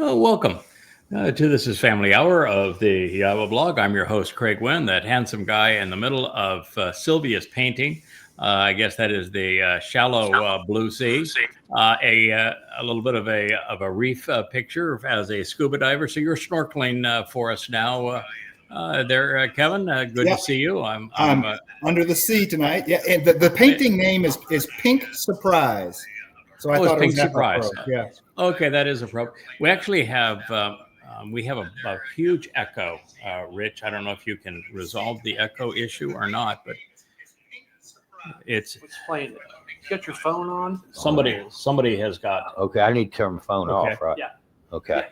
Welcome to This is Family Hour of the Yahweh blog. I'm your host, Craig Wynn, that handsome guy in the middle of Sylvia's painting. I guess that is the shallow blue sea. A little bit of a reef picture as a scuba diver. So you're snorkeling for us now. There, Kevin. Good Yeah. to see you. I'm under the sea tonight. Yeah, and the painting name is Pink Surprise. So I thought it Pink was Surprise. Yeah. Okay, that is appropriate. We actually have a huge echo, Rich. I don't know if you can resolve the echo issue or not, but it's playing. Get your phone on. Somebody has got. Okay, I need to turn my phone off, right? Yeah. Okay.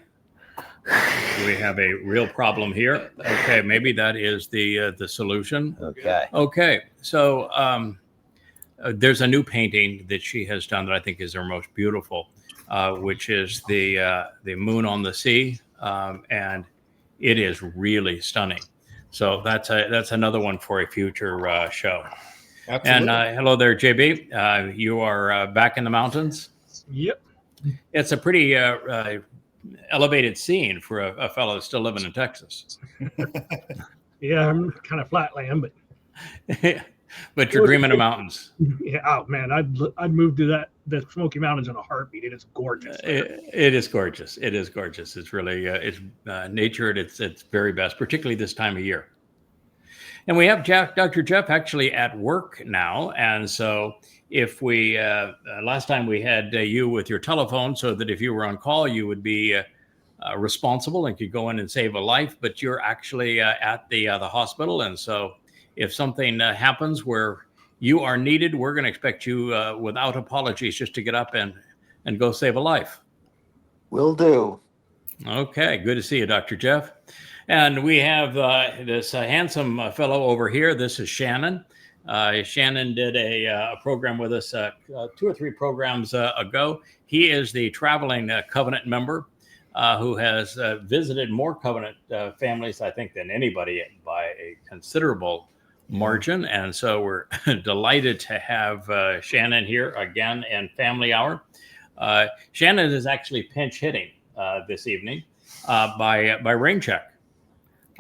We have a real problem here. Okay, maybe that is the solution. Okay. Okay, so there's a new painting that she has done that I think is her most beautiful, which is the moon on the sea, and it is really stunning. So that's another one for a future show. Absolutely. And hello there, JB. You are back in the mountains. Yep. It's a pretty elevated scene for a fellow that's still living in Texas. Yeah, I'm kind of flatland, but But you're dreaming of mountains. yeah, oh man, I'd move to the Smoky Mountains in a heartbeat. It is gorgeous. It is gorgeous. It is gorgeous. It's really it's nature at its very best, particularly this time of year. And we have Dr. Jeff actually at work now, and so if we last time we had you with your telephone, so that if you were on call, you would be responsible and could go in and save a life. But you're actually at the hospital, and so if something happens where you are needed, we're going to expect you without apologies just to get up and go save a life. Will do. Okay, good to see you, Dr. Jeff. And we have this handsome fellow over here. This is Shannon. Shannon did a program with us 2 or 3 programs ago. He is the traveling covenant member who has visited more covenant families, I think, than anybody by a considerable margin. And so we're delighted to have Shannon here again in Family Hour. Shannon is actually pinch hitting this evening by rain check.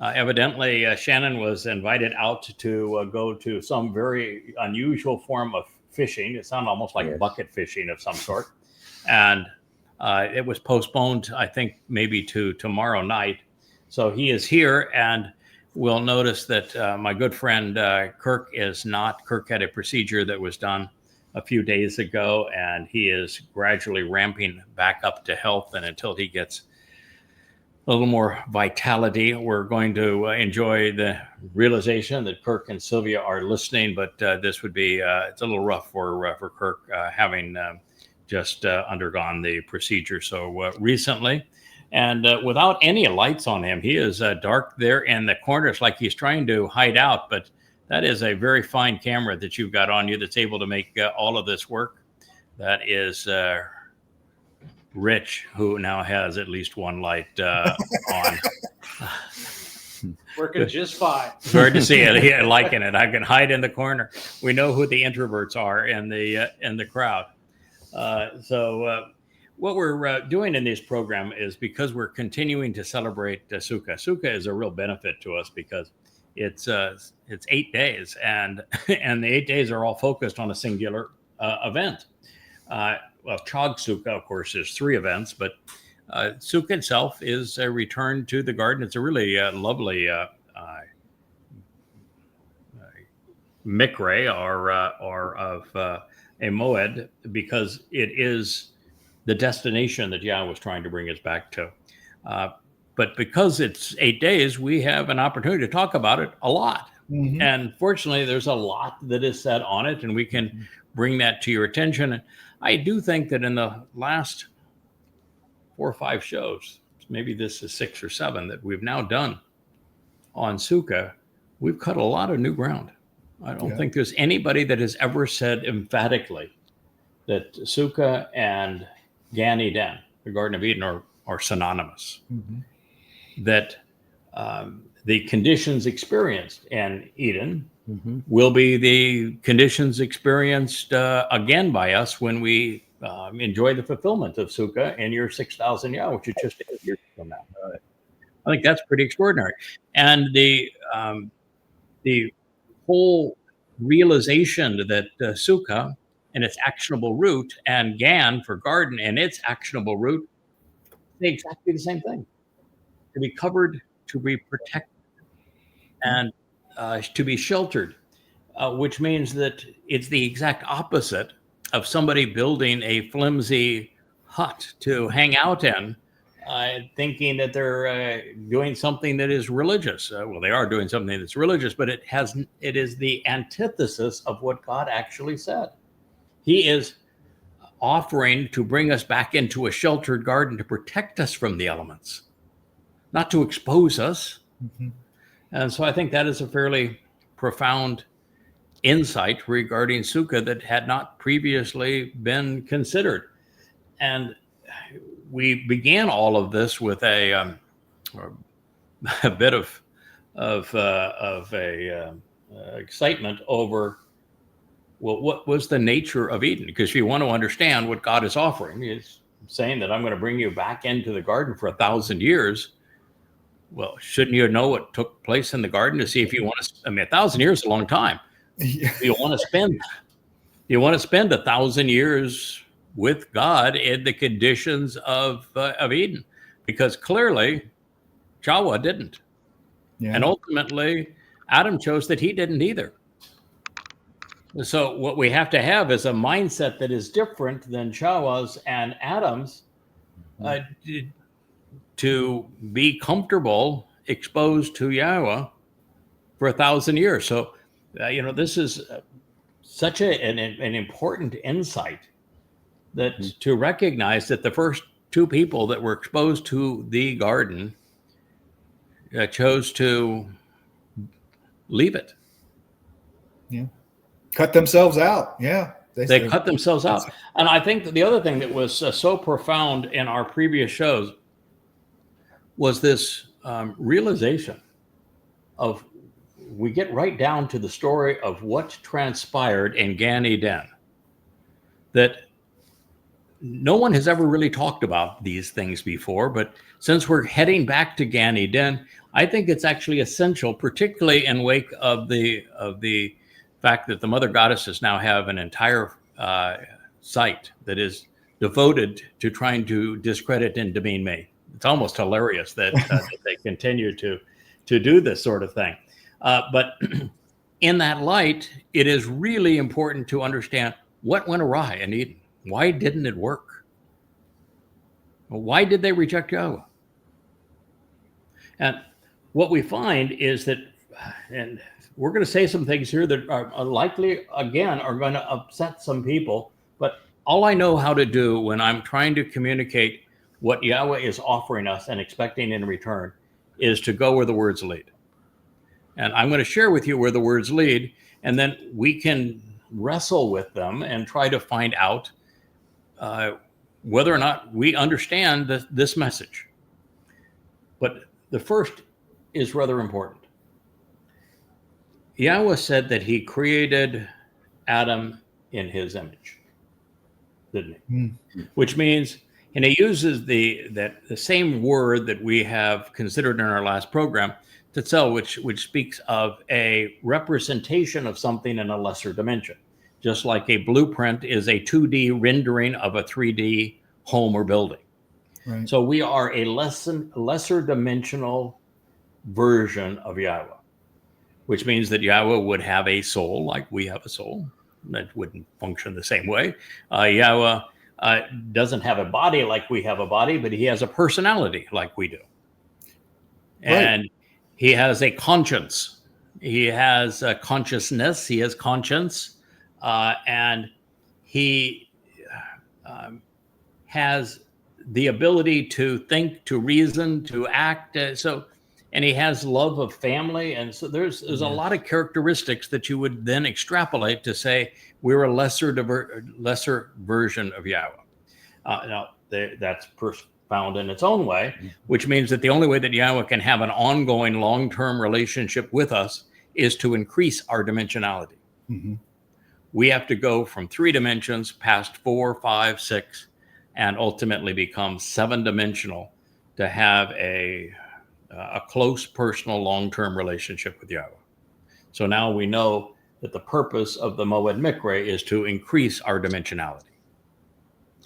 Evidently, Shannon was invited out to go to some very unusual form of fishing. It sounded almost like bucket fishing of some sort. And it was postponed, I think, maybe to tomorrow night. So he is here, and we'll notice that my good friend Kirk is not. Kirk had a procedure that was done a few days ago, and he is gradually ramping back up to health. And until he gets a little more vitality, we're going to enjoy the realization that Kirk and Sylvia are listening. But this would be it's a little rough for Kirk having just undergone the procedure so recently. And without any lights on him, he is dark there in the corners, like he's trying to hide out. But that is a very fine camera that you've got on you that's able to make all of this work. That is Rich, who now has at least one light on. Working just fine. Good to see it. Yeah, liking it. I can hide in the corner. We know who the introverts are in the crowd. What we're doing in this program is because we're continuing to celebrate Sukah. Sukah is a real benefit to us because it's 8 days, and the 8 days are all focused on a singular event. Chag Sukah, of course, is 3 events, but Sukah itself is a return to the garden. It's a really lovely mikre or of a moed, because it is the destination that Yah was trying to bring us back to. But because it's 8 days, we have an opportunity to talk about it a lot. Mm-hmm. And fortunately, there's a lot that is said on it, and we can bring that to your attention. And I do think that in the last 4 or 5 shows, maybe this is 6 or 7 that we've now done on Sukah, we've cut a lot of new ground. I don't think there's anybody that has ever said emphatically that Sukah and Gan Eden, the Garden of Eden, are synonymous. Mm-hmm. That the conditions experienced in Eden will be the conditions experienced again by us when we enjoy the fulfillment of Sukah in your 6,000 year, which is just 8 years from now. I think that's pretty extraordinary. And the whole realization that Sukah and its actionable root and Gan for garden and its actionable root say exactly the same thing. To be covered, to be protected, and to be sheltered, which means that it's the exact opposite of somebody building a flimsy hut to hang out in, thinking that they're doing something that is religious. Well, they are doing something that's religious, but it is the antithesis of what God actually said. He is offering to bring us back into a sheltered garden to protect us from the elements, not to expose us. Mhm. And so I think that is a fairly profound insight regarding Sukah that had not previously been considered. And we began all of this with a bit of excitement over, well, what was the nature of Eden? Because if you want to understand what God is offering, He's saying that I'm going to bring you back into the garden for 1,000 years. Well, shouldn't you know what took place in the garden to see if you want to? I mean, 1,000 years is a long time. You want to spend 1,000 years with God in the conditions of Eden, because clearly Jawa didn't, and ultimately Adam chose that he didn't either. So what we have to have is a mindset that is different than Jawa's and Adam's, to be comfortable exposed to Yahweh for 1,000 years. So, this is such an important insight, that to recognize that the first two people that were exposed to the garden chose to leave it. Yeah. Cut themselves out. Yeah. They cut themselves out. And I think that the other thing that was so profound in our previous shows was this realization of, we get right down to the story of what transpired in Gan Eden, that no one has ever really talked about these things before. But since we're heading back to Gan Eden, I think it's actually essential, particularly in wake of the fact that the mother goddesses now have an entire site that is devoted to trying to discredit and demean me. It's almost hilarious that they continue to do this sort of thing. But in that light, it is really important to understand what went awry in Eden. Why didn't it work? Why did they reject Yahweh? And what we find is that, and we're going to say some things here that are likely, again, are going to upset some people, but all I know how to do when I'm trying to communicate what Yahweh is offering us and expecting in return is to go where the words lead. And I'm going to share with you where the words lead, and then we can wrestle with them and try to find out whether or not we understand this message. But the first is rather important. Yahweh said that he created Adam in his image, didn't he? Which means, and he uses the same word that we have considered in our last program, Tetzel, which speaks of a representation of something in a lesser dimension, just like a blueprint is a 2D rendering of a 3D home or building. Right. So we are a lesser dimensional version of Yahweh, which means that Yahweh would have a soul like we have a soul. That wouldn't function the same way. Yahweh doesn't have a body like we have a body, but he has a personality like we do. Right. And he has a conscience. He has a consciousness. He has conscience. And he has the ability to think, to reason, to act. And he has love of family. And so there's a lot of characteristics that you would then extrapolate to say we're a lesser version of Yahweh. Now, that's profound in its own way, which means that the only way that Yahweh can have an ongoing long-term relationship with us is to increase our dimensionality. We have to go from 3 dimensions past 4, 5, 6, and ultimately become 7-dimensional to have a close, personal, long-term relationship with Yahweh. So now we know that the purpose of the Moed Mikre is to increase our dimensionality.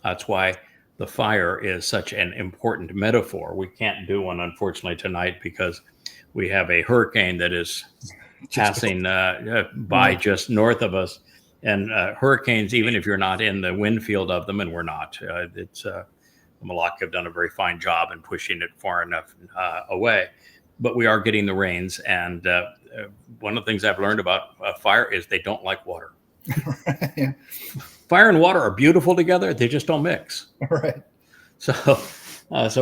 That's why the fire is such an important metaphor. We can't do one, unfortunately, tonight because we have a hurricane that is passing by just north of us. And hurricanes, even if you're not in the wind field of them, and we're not, the Malak have done a very fine job in pushing it far enough away. But we are getting the rains. And one of the things I've learned about fire is they don't like water. Yeah. Fire and water are beautiful together. They just don't mix. Right. So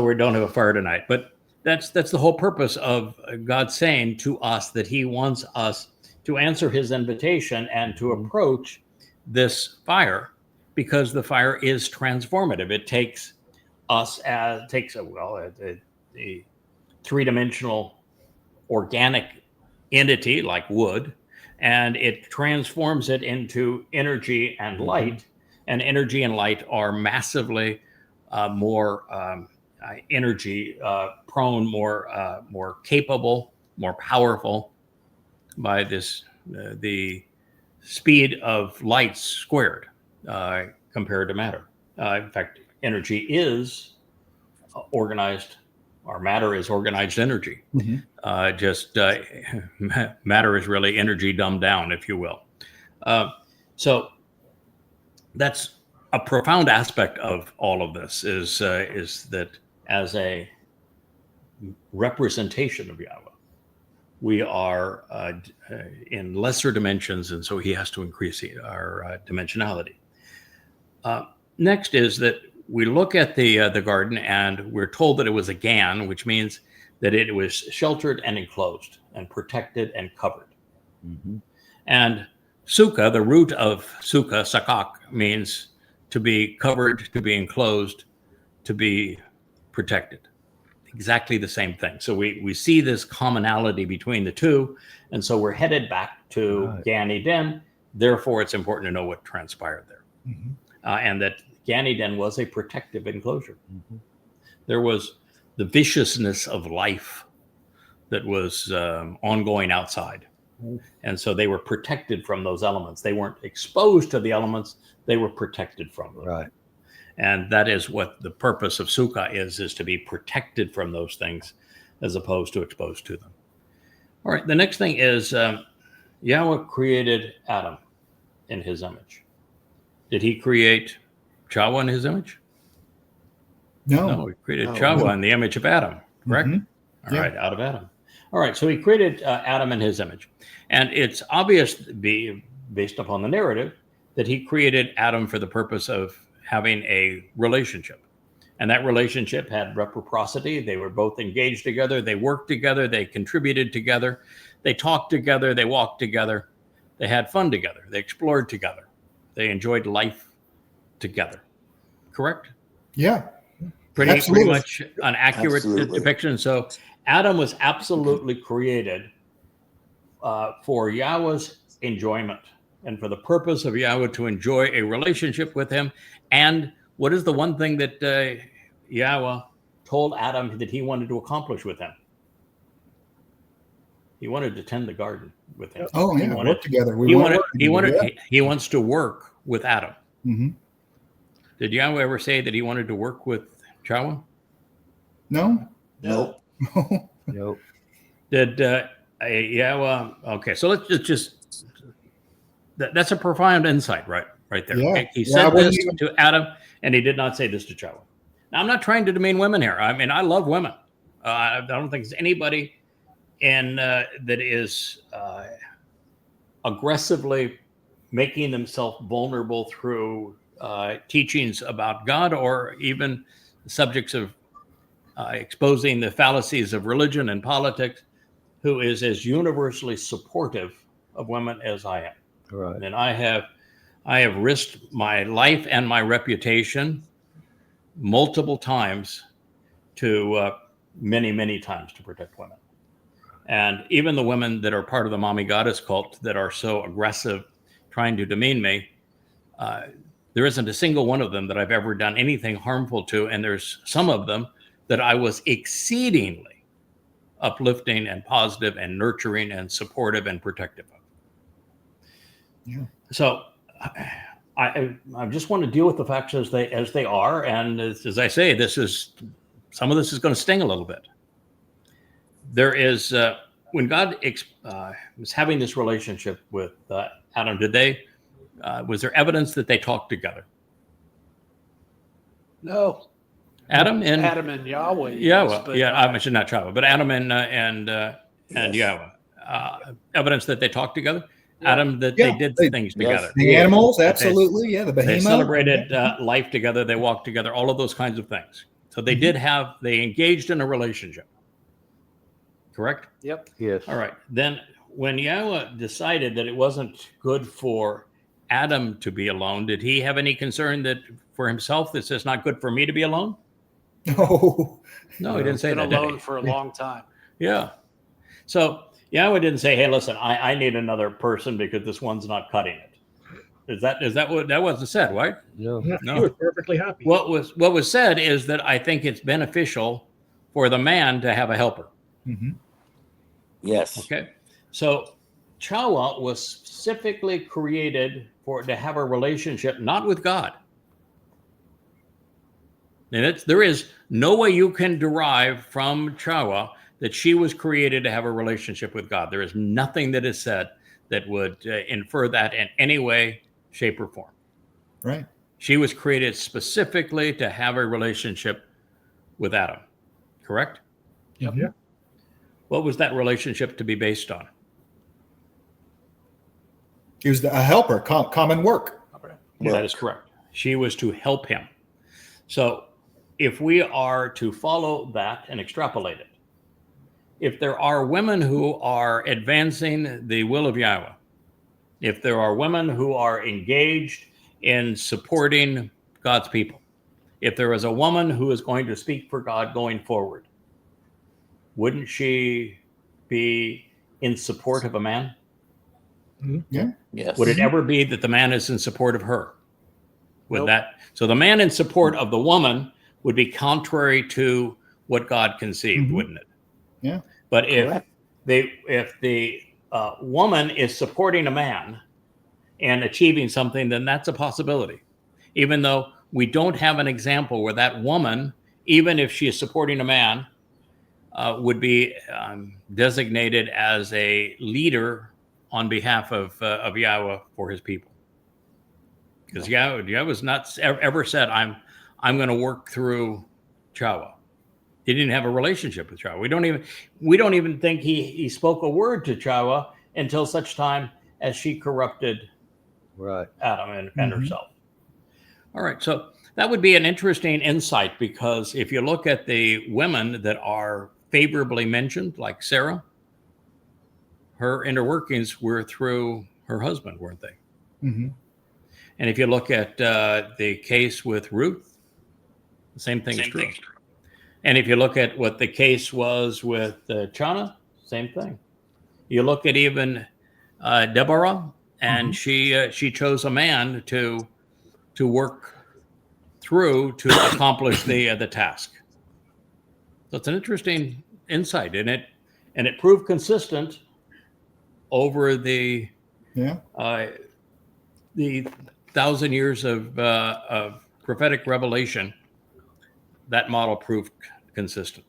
we don't have a fire tonight. But that's the whole purpose of God saying to us that he wants us to answer his invitation and to approach this fire, because the fire is transformative. It takes us a 3-dimensional organic entity like wood, and it transforms it into energy and light. And energy and light are massively more energy prone, more capable, more powerful by this the speed of light squared compared to matter. In fact, energy is organized, or matter is organized energy. Matter is really energy dumbed down, if you will. So that's a profound aspect of all of this is that as a representation of Yahweh, we are in lesser dimensions, and so he has to increase our dimensionality. Next is that we look at the garden, and we're told that it was a gan, which means that it was sheltered and enclosed and protected and covered. And Sukah, the root of Sukah, sakak, means to be covered, to be enclosed, to be protected. Exactly the same thing. So we see this commonality between the two, and so we're headed back to Gan Eden. Therefore, it's important to know what transpired there, and that Gan Eden was a protective enclosure. There was the viciousness of life that was ongoing outside, and so they were protected from those elements. They weren't exposed to the elements; they were protected from them. Right. And that is what the purpose of Sukah is to be protected from those things as opposed to exposed to them. All right, the next thing is Yahweh created Adam in his image. Did he create Chahwa in his image? No, he created Chahwa in the image of Adam, correct? All right, out of Adam. All right, so he created Adam in his image. And it's obvious, based upon the narrative, that he created Adam for the purpose of having a relationship. And that relationship had reciprocity. They were both engaged together. They worked together. They contributed together. They talked together. They walked together. They had fun together. They explored together. They enjoyed life together. Correct? Yeah. Pretty much an accurate depiction. So Adam was absolutely created for Yahweh's enjoyment and for the purpose of Yahweh to enjoy a relationship with him. And what is the one thing that Yahweh told Adam that he wanted to accomplish with him? He wanted to tend the garden with him. Oh, yeah, work together. He wants to work with Adam. Did Yahweh ever say that he wanted to work with Chahwa? No. Nope. Nope. Did Yahweh? Okay, so let's just. That's a profound insight, right there. Yeah. He said this to Adam, and he did not say this to Chahwa. Now, I'm not trying to demean women here. I mean, I love women. I don't think there's anybody that is aggressively making themselves vulnerable through teachings about God, or even subjects of exposing the fallacies of religion and politics, who is as universally supportive of women as I am. Right. And I have risked my life and my reputation multiple times to many times to protect women. And even the women that are part of the mommy goddess cult that are so aggressive trying to demean me, there isn't a single one of them that I've ever done anything harmful to. And there's some of them that I was exceedingly uplifting and positive and nurturing and supportive and protective of. Yeah. So I just want to deal with the facts as they are. And as I say, some of this is going to sting a little bit. There is, when God was having this relationship with Adam, was there evidence that they talked together? No. Adam and Yahweh. Yeah, yes, well, but yeah, I mentioned not Chava, but Adam and Yahweh. Evidence that they talked together. Yeah. Adam, that Yeah, they did things yes. together. The animals, That absolutely. Yeah, the They behemoth. celebrated life together. They walked together. All of those kinds of things. So they they engaged in a relationship. Correct? Yep. Yes. All right. Then when Yahweh decided that it wasn't good for Adam to be alone, did he have any concern that for himself that it's not good for me to be alone? No. No, he didn't say Been that, did alone he? for a long time. Yeah. So Yahweh didn't say, hey, listen, I need another person because this one's not cutting it. Is that what that wasn't said, right? No. Yeah, No. He was perfectly happy. What was said is that I think it's beneficial for the man to have a helper. Mhm. Yes. Okay. So Chawa was specifically created to have a relationship not with God. And there is no way you can derive from Chawa that she was created to have a relationship with God. There is nothing that is said that would infer that in any way, shape, or form. Right. She was created specifically to have a relationship with Adam. Correct? Yep. Yeah. What was that relationship to be based on? He was a helper, common work. That is correct. She was to help him. So if we are to follow that and extrapolate it, if there are women who are advancing the will of Yahweh, if there are women who are engaged in supporting God's people, if there is a woman who is going to speak for God going forward, wouldn't she be in support of a man? Yeah. Yes. Would it ever be that the man is in support of her? Would Nope. so the man in support of the woman would be contrary to what God conceived, wouldn't it? Yeah. But if Correct. the woman is supporting a man and achieving something, then that's a possibility. Even though we don't have an example where that woman, even if she is supporting a man, would be designated as a leader on behalf of Yahweh for his people. Because Yahweh was not ever said, I'm going to work through Chawa. He didn't have a relationship with Chawa. We don't even think he spoke a word to Chawa until such time as she corrupted Right. Adam and herself. All right. So that would be an interesting insight, because if you look at the women that are favorably mentioned, like Sarah, her inner workings were through her husband, weren't they? Mm-hmm. And if you look at the case with Ruth, the same thing is true. And if you look at what the case was with Chana, same thing. You look at even Deborah, and she chose a man to work through to accomplish the task. So it's an interesting insight, and it proved consistent over the 1,000 years of prophetic revelation. That model proved consistent.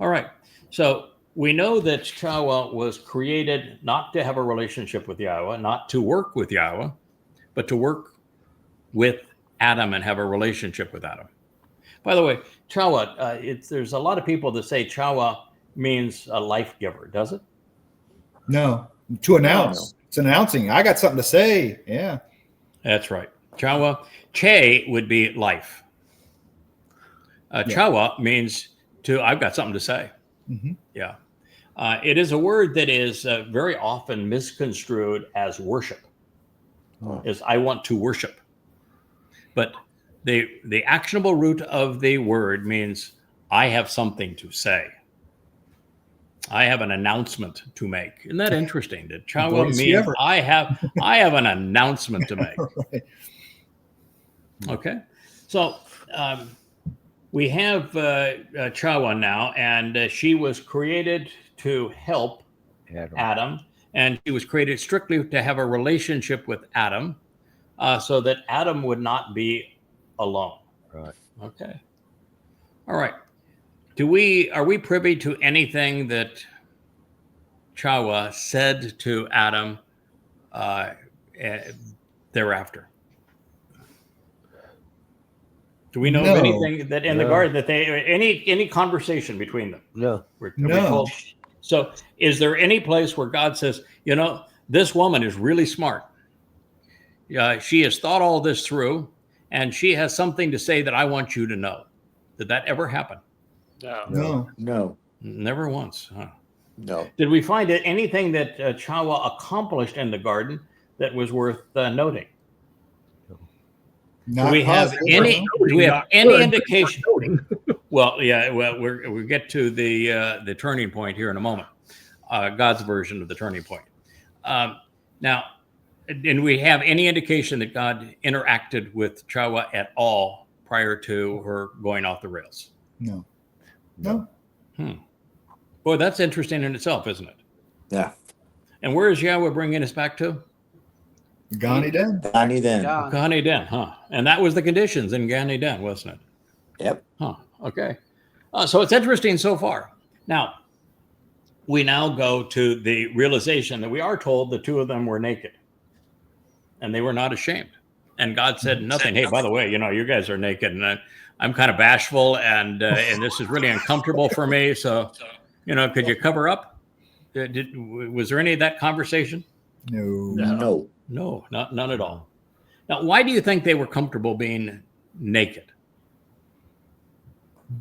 All right. So we know that Chawa was created not to have a relationship with Yahweh, not to work with Yahweh, but to work with Adam and have a relationship with Adam. By the way, Chawa, there's a lot of people that say Chawa means a life giver. Does it? No. To announce. It's announcing. I got something to say. Yeah. That's right. Chawa, Che would be life. Chawa means I've got something to say. Mm-hmm. Yeah. It is a word that is very often misconstrued as worship. Is I want to worship. But the actionable root of the word means I have something to say. I have an announcement to make. Isn't that interesting? That Chawa Greatest means ever. I have an announcement to make. Right. Okay, so we have Chawa now, and she was created to help Adam, and she was created strictly to have a relationship with Adam, so that Adam would not be alone. Right. Okay. All right. Are we privy to anything that Chawa said to Adam thereafter? Do we know of No. anything that in the garden that they any conversation between them? No. Are No. we told? So, is there any place where God says, you know, this woman is really smart. She has thought all this through, and she has something to say that I want you to know. Did that ever happen? No. No. No. Never once. Huh? No. Did we find anything that Chawa accomplished in the garden that was worth noting? Not Do we have positive, any? no. Do we have Not any good, indication? not noting. Well, yeah. Well, we get to the turning point here in a moment. God's version of the turning point. Now, did we have any indication that God interacted with Chawa at all prior to her going off the rails? No. No. Boy, that's interesting in itself, isn't it? Yeah. And where is Yahweh bringing us back to? Gan Eden. Gan Eden. God. Gan Eden, huh? And that was the conditions in Gan Eden, wasn't it? Yep. Huh. Okay. So it's interesting so far. Now, we now go to the realization that we are told the two of them were naked, and they were not ashamed. And God said nothing. Hey, by the way, you know, you guys are naked, and I'm kind of bashful, and this is really uncomfortable for me. So, you know, could you cover up? Was there any of that conversation? No. No. No, none at all. Now, why do you think they were comfortable being naked?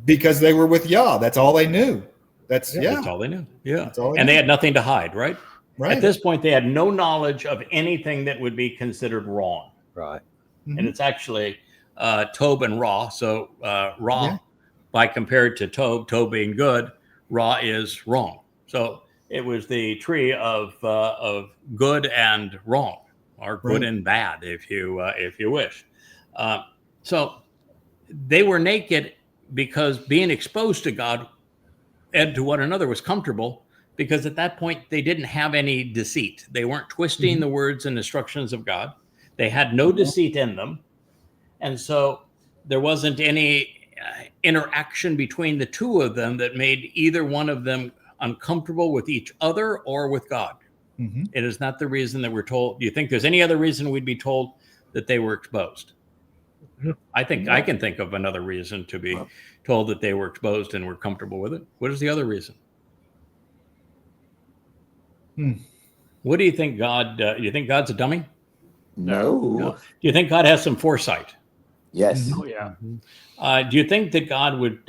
Because they were with Yah. That's all they knew. That's That's all they knew. Yeah. That's all they And they knew. had nothing to hide, right? Right. At this point, they had no knowledge of anything that would be considered wrong. Right. And it's actually Tob and Ra. So Ra, Yeah. by compared to Tob being good, Ra is wrong. So it was the tree of good and wrong, or good Right. and bad, if you wish. So they were naked because being exposed to God and to one another was comfortable, because at that point they didn't have any deceit. They weren't twisting the words and instructions of God. They had no deceit in them. And so there wasn't any interaction between the two of them that made either one of them uncomfortable with each other or with God. Mhm. It is not the reason that we're told. Do you think there's any other reason we'd be told that they were exposed? No. I think I can think of another reason to be told that they were exposed and were comfortable with it. What is the other reason? What do you think God, do you think God's a dummy? No. Do you think God has some foresight? Yes. Oh, yeah. Do you think that God would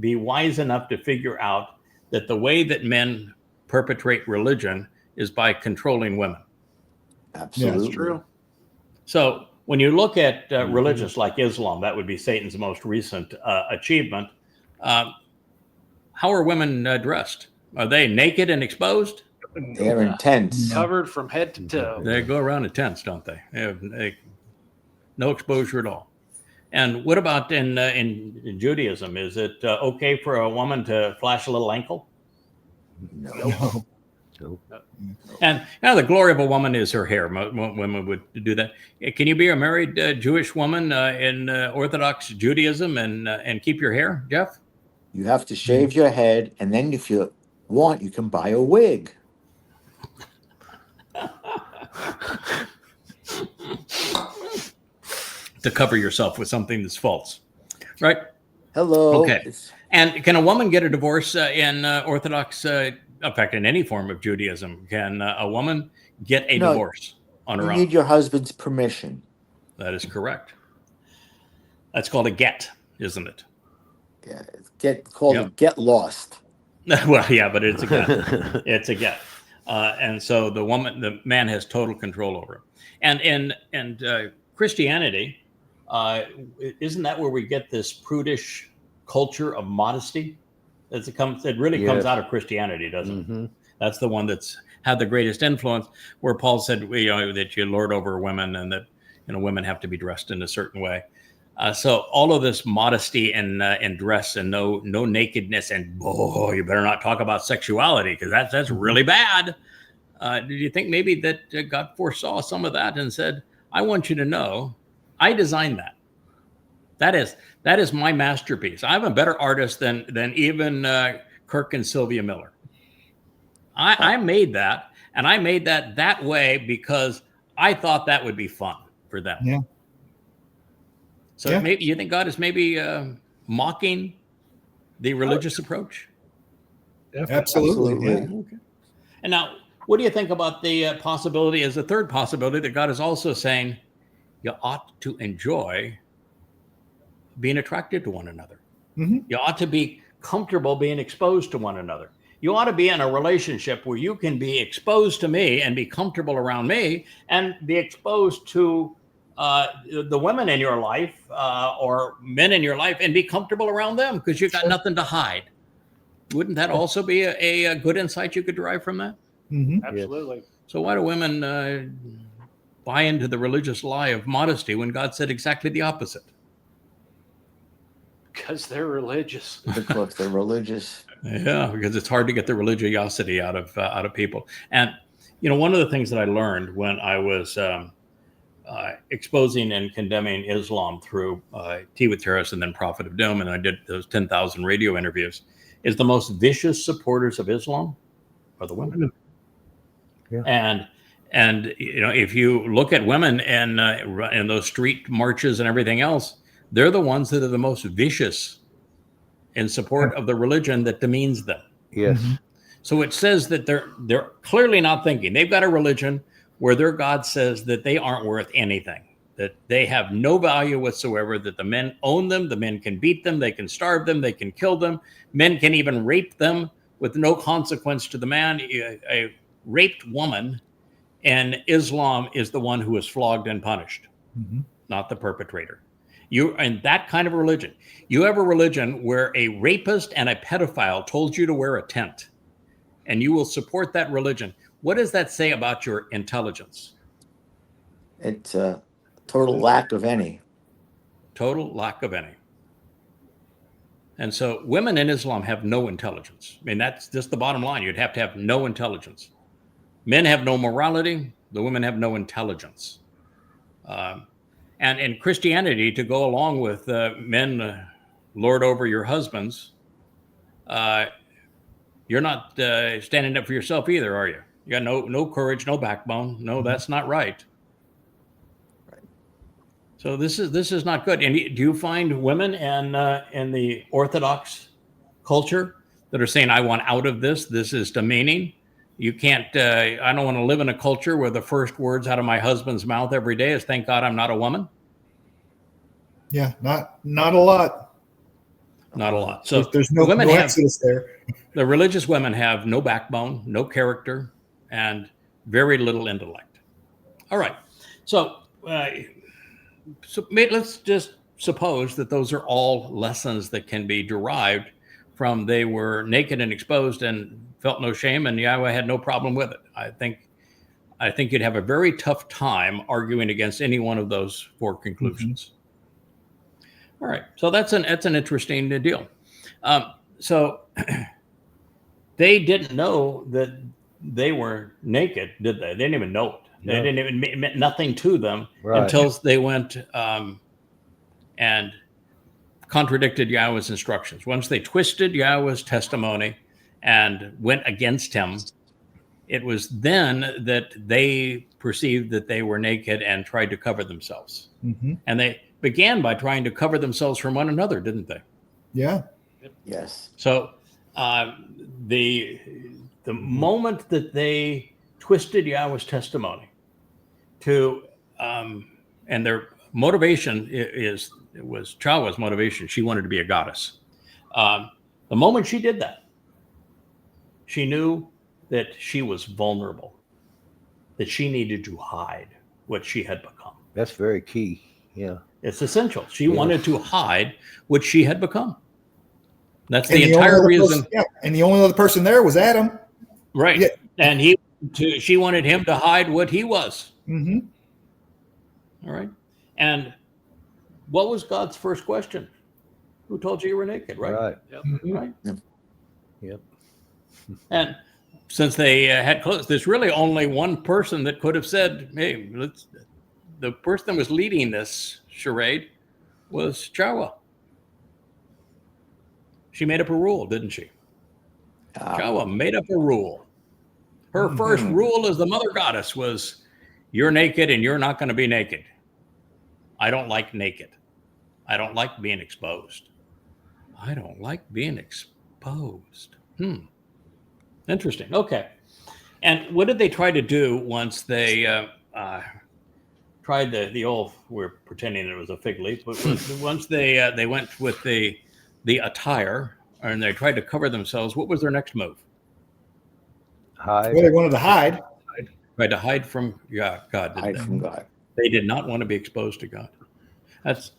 be wise enough to figure out that the way that men perpetrate religion is by controlling women? Absolutely. That's true. So when you look at religions like Islam, that would be Satan's most recent achievement. How are women dressed? Are they naked and exposed? They're intense. Covered from head to toe. They go around in tents, don't they? No exposure at all. And what about in Judaism? Is it okay for a woman to flash a little ankle? No. No. And the glory of a woman is her hair. Women would do that. Can you be a married Jewish woman in Orthodox Judaism and keep your hair, Jeff? You have to shave your head, and then if you want, you can buy a wig. To cover yourself with something that's false, right? Hello. Okay. And can a woman get a divorce in Orthodox? In fact, in any form of Judaism, can a woman get a No, divorce on her You own? need your husband's permission. That is correct. That's called a get, isn't it? Yeah. Get lost. Well, yeah, but it's a get. It's a get. And so the man has total control over him. And in Christianity, isn't that where we get this prudish culture of modesty? It really comes out of Christianity, doesn't it? Mm-hmm. That's the one that's had the greatest influence, where Paul said, that you lord over women, and that, women have to be dressed in a certain way. So all of this modesty and dress, and no nakedness, and you better not talk about sexuality, because that's really bad. Do you think maybe that God foresaw some of that and said, I want you to know, I designed that. That is my masterpiece. I'm a better artist than even Kirk and Sylvia Miller. I made that, and I made that way because I thought that would be fun for them. Yeah. So maybe you think God is maybe mocking the religious approach? Absolutely. Yeah. Okay. And now, what do you think about the possibility, as a third possibility, that God is also saying you ought to enjoy being attracted to one another? Mm-hmm. You ought to be comfortable being exposed to one another. You ought to be in a relationship where you can be exposed to me and be comfortable around me, and be exposed to the women in your life or men in your life, and be comfortable around them, because you've got nothing to hide. Wouldn't that also be a good insight you could derive from that? Mm-hmm. Absolutely. So why do women buy into the religious lie of modesty when God said exactly the opposite? Because they're religious. Because they're religious. Yeah, because it's hard to get the religiosity out of people. And one of the things that I learned when I was exposing and condemning Islam through Tea with Terrorists and then Prophet of Doom, and I did those 10,000 radio interviews, is the most vicious supporters of Islam are the women. Yeah. And if you look at women and in those street marches and everything else, they're the ones that are the most vicious in support of the religion that demeans them. Yes. Mm-hmm. So it says that they're clearly not thinking. They've got a religion where their God says that they aren't worth anything, that they have no value whatsoever, that the men own them, the men can beat them, they can starve them, they can kill them, men can even rape them with no consequence to the man. A raped woman in Islam is the one who is flogged and punished, not the perpetrator. You in that kind of religion. You have a religion where a rapist and a pedophile told you to wear a tent, and you will support that religion. What does that say about your intelligence? It's a total lack of any. Total lack of any. And so women in Islam have no intelligence. I mean, that's just the bottom line. You'd have to have no intelligence. Men have no morality. The women have no intelligence. And in Christianity, to go along with men lord over your husbands, you're not standing up for yourself either, are you? You got no courage, no backbone. No, that's not right. So this is not good. And do you find women in the Orthodox culture that are saying, I want out of this? This is demeaning. You can't, I don't want to live in a culture where the first words out of my husband's mouth every day is, thank God I'm not a woman. Yeah, not a lot. Not a lot. So there's no exodus there. The religious women have no backbone, no character, and very little intellect. All right. So let's just suppose that those are all lessons that can be derived from they were naked and exposed and felt no shame, and Yahweh had no problem with it. I think you'd have a very tough time arguing against any one of those four conclusions. All right, so that's an interesting deal. So they didn't know that they were naked, did they? They didn't even know it. No. They didn't even it meant nothing to them until they went and contradicted Yahweh's instructions. Once they twisted Yahweh's testimony and went against him, it was then that they perceived that they were naked and tried to cover themselves. And they began by trying to cover themselves from one another, didn't they? Yeah. Yes. So the moment that they twisted Yahweh's testimony to, and their motivation was Chawah's motivation. She wanted to be a goddess. The moment she did that, she knew that she was vulnerable, that she needed to hide what she had become. That's very key. Yeah. It's essential. She wanted to hide what she had become. That's And the only entire other reason. person- and the only other person there was Adam. Right. Yeah. And she wanted him to hide what he was. Mm-hmm. All right. And what was God's first question? Who told you you were naked? Right. Right. Mhm. Right. Yep. And since they had clothes, there's really only one person that could have said, "Hey, the person that was leading this charade was Chawa. She made up a rule, didn't she? Chawa made up a rule. Her first rule as the mother goddess was, you're naked and you're not going to be naked. I don't like naked. I don't like being exposed. I don't like being exposed. Interesting. Okay. And what did they try to do once they tried the old? We're pretending it was a fig leaf, but once they went with the attire and they tried to cover themselves, what was their next move? Hide. Well, they wanted to hide. Tried to hide from God. Hide from God. They did not want to be exposed to God. That's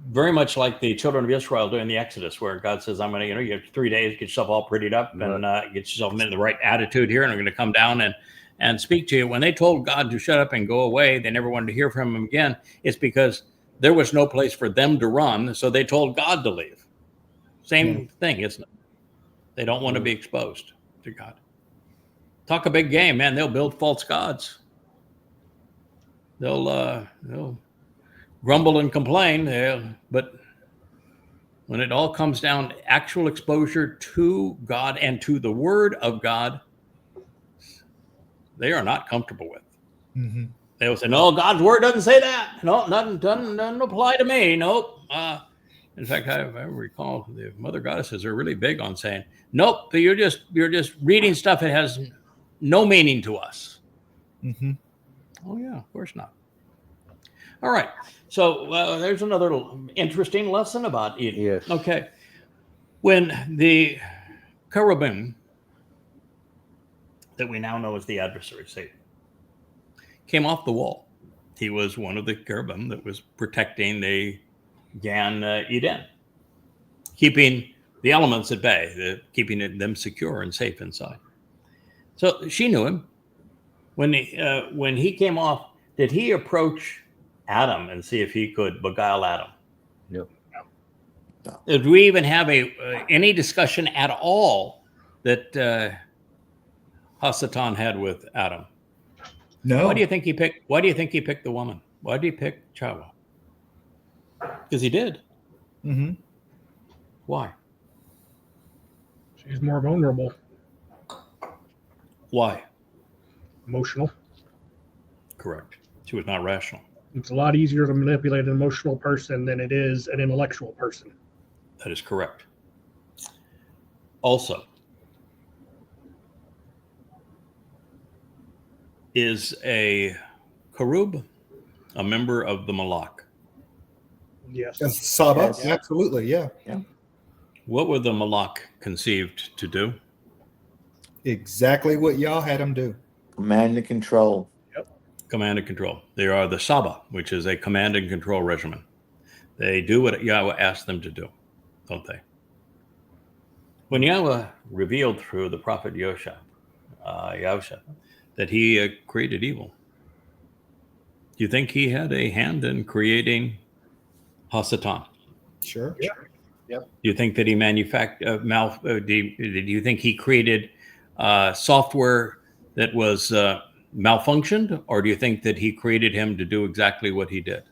very much like the children of Israel during the Exodus, where God says, I'm going to, you have 3 days, get yourself all prettied up and get yourself in the right attitude here. And I'm going to come down and speak to you. When they told God to shut up and go away, they never wanted to hear from him again. It's because there was no place for them to run. So they told God to leave. Same thing, isn't it? They don't want to be exposed to God. Talk a big game, man. They'll build false gods. They'll grumble and complain, but when it all comes down to actual exposure to God and to the Word of God, they are not comfortable with. Mm-hmm. They will say, "No, God's Word doesn't say that. No, doesn't apply to me. Nope." In fact, I recall the Mother Goddesses are really big on saying, "Nope, you're just reading stuff that has no meaning to us." Mm-hmm. Oh yeah, of course not. All right. So there's another interesting lesson about eating. Yes. Okay. When the cherubim that we now know as the adversary, Satan, came off the wall, he was one of the cherubim that was protecting the Gan Eden, keeping the elements at bay, keeping them secure and safe inside. So she knew him. When he came off, did he approach Adam and see if he could beguile Adam? No. Did we even have any discussion at all that Hasatan had with Adam? No. Why do you think he picked the woman? Why did he pick Chawa? Because he did. Mm-hmm. Why? She's more vulnerable, Why? emotional. Correct. She was not rational. It's a lot easier to manipulate an emotional person than it is an intellectual person. That is correct. Also, is a Karub a member of the Malak? Yes. Saba. Yes. Absolutely. Yeah. What were the Malak conceived to do? Exactly what y'all had them do. Command and control. Command and control. They are the Saba, which is a command and control regimen. They do what Yahweh asked them to do, don't they? When Yahweh revealed through the prophet Yahusha that he created evil, do you think he had a hand in creating Hasatan? Sure. Do you think that he manufactured do you think he created software that was malfunctioned, or do you think that he created him to do exactly what he did?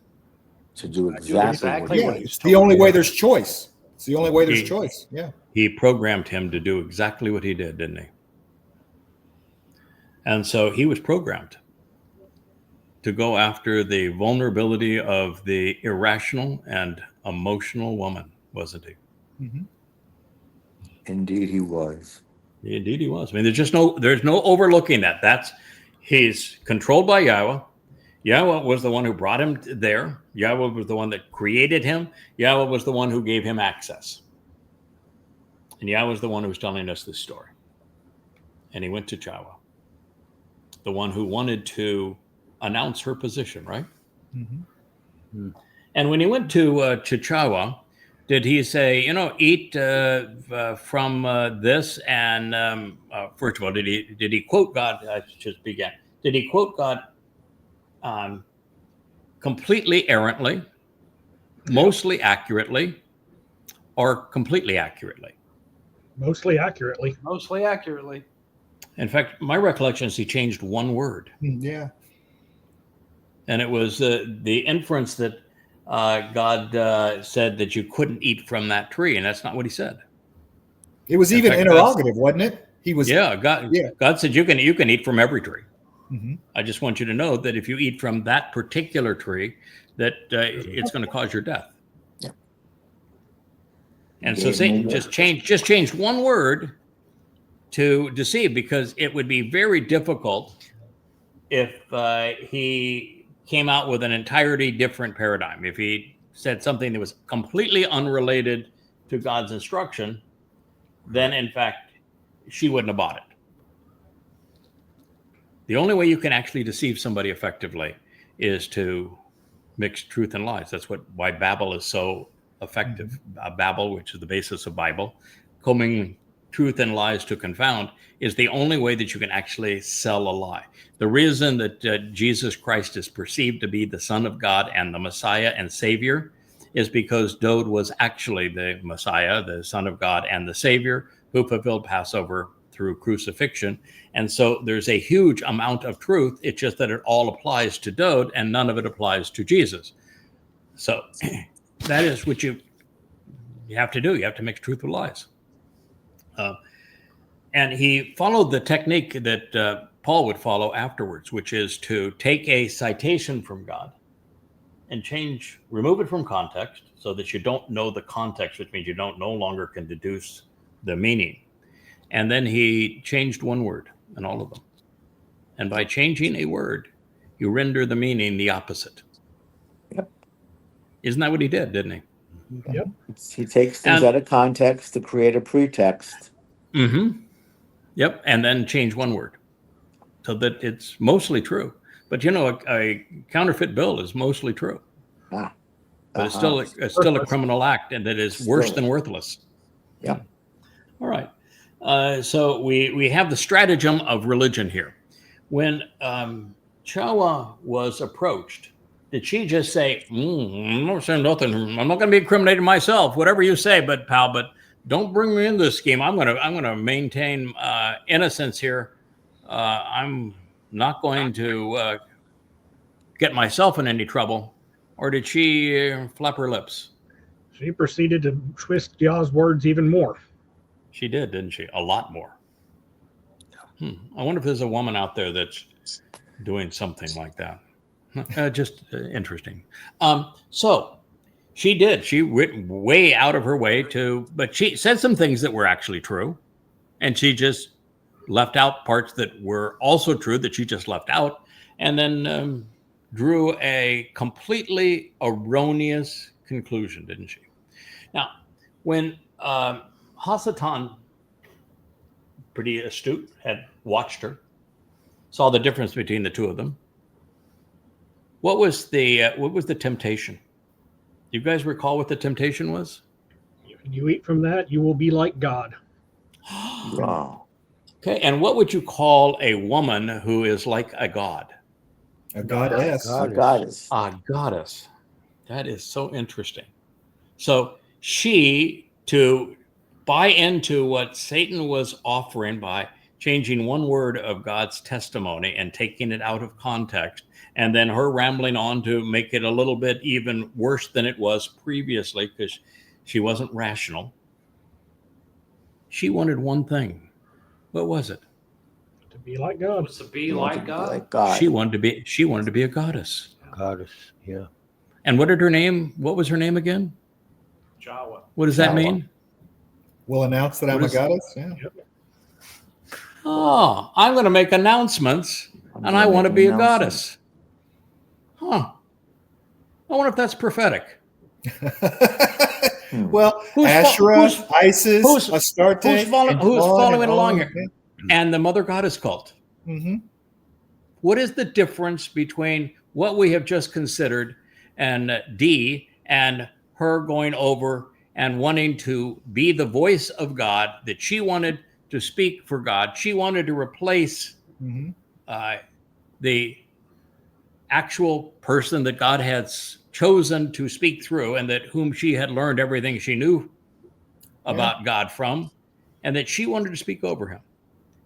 To do exactly Yeah. what It's the only way there's choice. It's the only way there's He- choice. Yeah. He programmed him to do exactly what he did, didn't he? And so he was programmed to go after the vulnerability of the irrational and emotional woman, wasn't he? Mm-hmm. Indeed, he was. Indeed, he was. I mean, there's no overlooking that. He's controlled by Yahweh. Yahweh was the one who brought him there. Yahweh was the one that created him. Yahweh was the one who gave him access. And Yahweh was the one who was telling us this story. And he went to Chawa, the one who wanted to announce her position, right? Mm-hmm. And when he went to Chawa, Did he say, eat from this? And first of all, did he quote God? I just began. Did he quote God completely errantly, mostly accurately, or completely accurately? Mostly accurately. Mostly accurately. In fact, my recollection is he changed one word, Yeah. and it was the inference that God said that you couldn't eat from that tree, and that's not what he said. It was In even fact, interrogative, wasn't it? He was. Yeah, God. Yeah. God said you can eat from every tree. Mhm. I just want you to know that if you eat from that particular tree, that it's going to cause your death. Yeah. And so Gave Satan me- just changed one word to deceive, because it would be very difficult if he came out with an entirely different paradigm. If he said something that was completely unrelated to God's instruction, then in fact she wouldn't have bought it. The only way you can actually deceive somebody effectively is to mix truth and lies. That's why Babel is so effective. Babel, which is the basis of Bible, combing truth and lies to confound, is the only way that you can actually sell a lie. The reason that Jesus Christ is perceived to be the Son of God and the Messiah and Savior is because Dode was actually the Messiah, the Son of God, and the Savior who fulfilled Passover through crucifixion. And so there's a huge amount of truth. It's just that it all applies to Dode and none of it applies to Jesus. So that is what you have to do. You have to mix truth with lies. And he followed the technique that Paul would follow afterwards, which is to take a citation from God and remove it from context so that you don't know the context, which means you no longer can deduce the meaning. And then he changed one word in all of them. And by changing a word, you render the meaning the opposite. Yep. Isn't that what he did, didn't he? Yep. He takes things And- out of context to create a pretext. Mm-hmm. Yep. And then change one word so that it's mostly true. But a counterfeit bill is mostly true. But it's still a criminal act, and that is worse than worthless. Yeah. All right. So we have the stratagem of religion here. When Chawa was approached, did she just say, I'm not saying nothing. I'm not going to be incriminated myself. Whatever you say, but don't bring me into this scheme. I'm gonna maintain innocence here. I'm not going to get myself in any trouble. Or did she flap her lips? She proceeded to twist Yah's words even more. She did, didn't she? A lot more. I wonder if there's a woman out there that's doing something like that. Just interesting. So she did. She went way out of her way but she said some things that were actually true. And she just left out parts that were also true that she just left out. And then drew a completely erroneous conclusion, didn't she? Now, when Hasatan, pretty astute, had watched her, saw the difference between the two of them. What was the temptation? You guys recall what the temptation was? When you eat from that, you will be like God. Wow. Okay, and what would you call a woman who is like a god? A goddess. A goddess. A goddess. That is so interesting. So she, to buy into what Satan was offering by changing one word of God's testimony and taking it out of context, and then her rambling on to make it a little bit even worse than it was previously because she wasn't rational. She wanted one thing. What was it? To be like God. Was to be like God. Like God. She wanted to be a goddess. Goddess, yeah. And what was her name again? Jawa. What does that Jawa. mean? Will announce that I'm a goddess. Yeah. Oh, I'm going to make announcements, and I want to be a goddess. Huh. I wonder if that's prophetic. Well, Who's Asherah, Isis, who's Astarte, who's following along here? Yeah. And the mother goddess cult. Mm-hmm. What is the difference between what we have just considered and D and her going over and wanting to be the voice of God, that she wanted to speak for God. She wanted to replace the actual person that God had chosen to speak through, and that whom she had learned everything she knew about God from, and that she wanted to speak over him,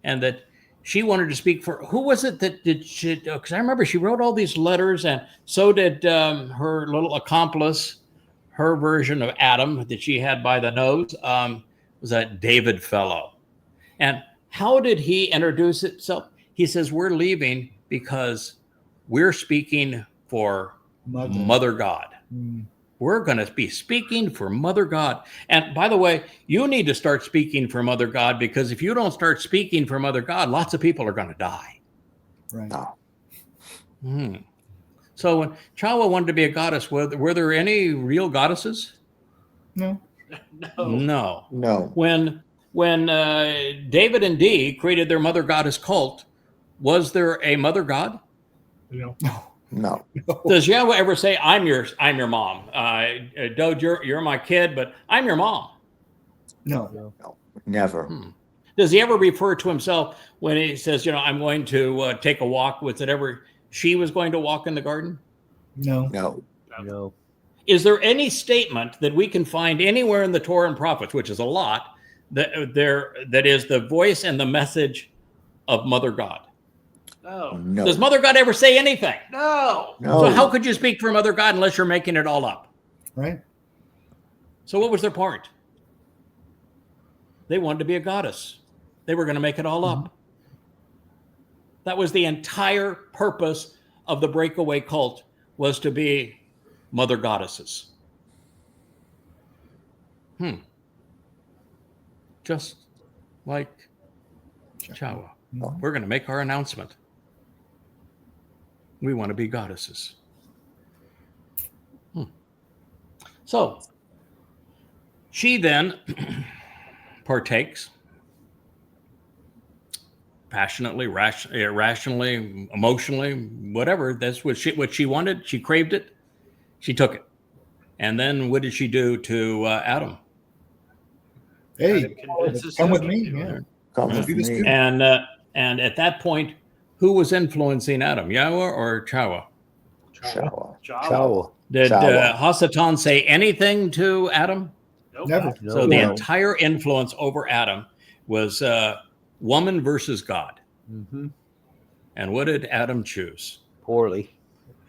and that she wanted to speak for, who was it that did she, because I remember she wrote all these letters, and so did her little accomplice, her version of Adam that she had by the nose, was that David fellow. And how did he introduce himself? He says, we're leaving because we're speaking for Mother God. We're going to be speaking for Mother God. And by the way, you need to start speaking for Mother God, because if you don't start speaking for Mother God, lots of people are going to die. Right. So when Chawa wanted to be a goddess, were there any real goddesses? No. No. No. When David and Dee created their Mother Goddess cult, was there a Mother God? You know, No. Does Yahweh ever say, I'm your mom? Dode, you're my kid, but I'm your mom. No. Never. Does he ever refer to himself when he says, I'm going to take a walk? Was it ever she was going to walk in the garden? No. No. No. Is there any statement that we can find anywhere in the Torah and prophets, which is a lot, that is the voice and the message of Mother God? No. No. Does Mother God ever say anything? No. No. So how could you speak for Mother God unless you're making it all up? Right. So what was their part? They wanted to be a goddess. They were going to make it all up. That was the entire purpose of the breakaway cult, was to be mother goddesses. Just like Chawa. We're going to make our announcement. We want to be goddesses. So she then partakes passionately, rationally, emotionally, whatever. That's what she wanted. She craved it. She took it. And then what did she do to Adam? Hey, Convince us come with to me. do Yeah. it. Come Let's with do this me. too. And at that point, who was influencing Adam, Yahweh or Chawa? Shower. Shower. Did Chawa. Hasatan say anything to Adam? Nope. Never. No. So the No. entire influence over Adam was woman versus God. Mm-hmm. And what did Adam choose? Poorly.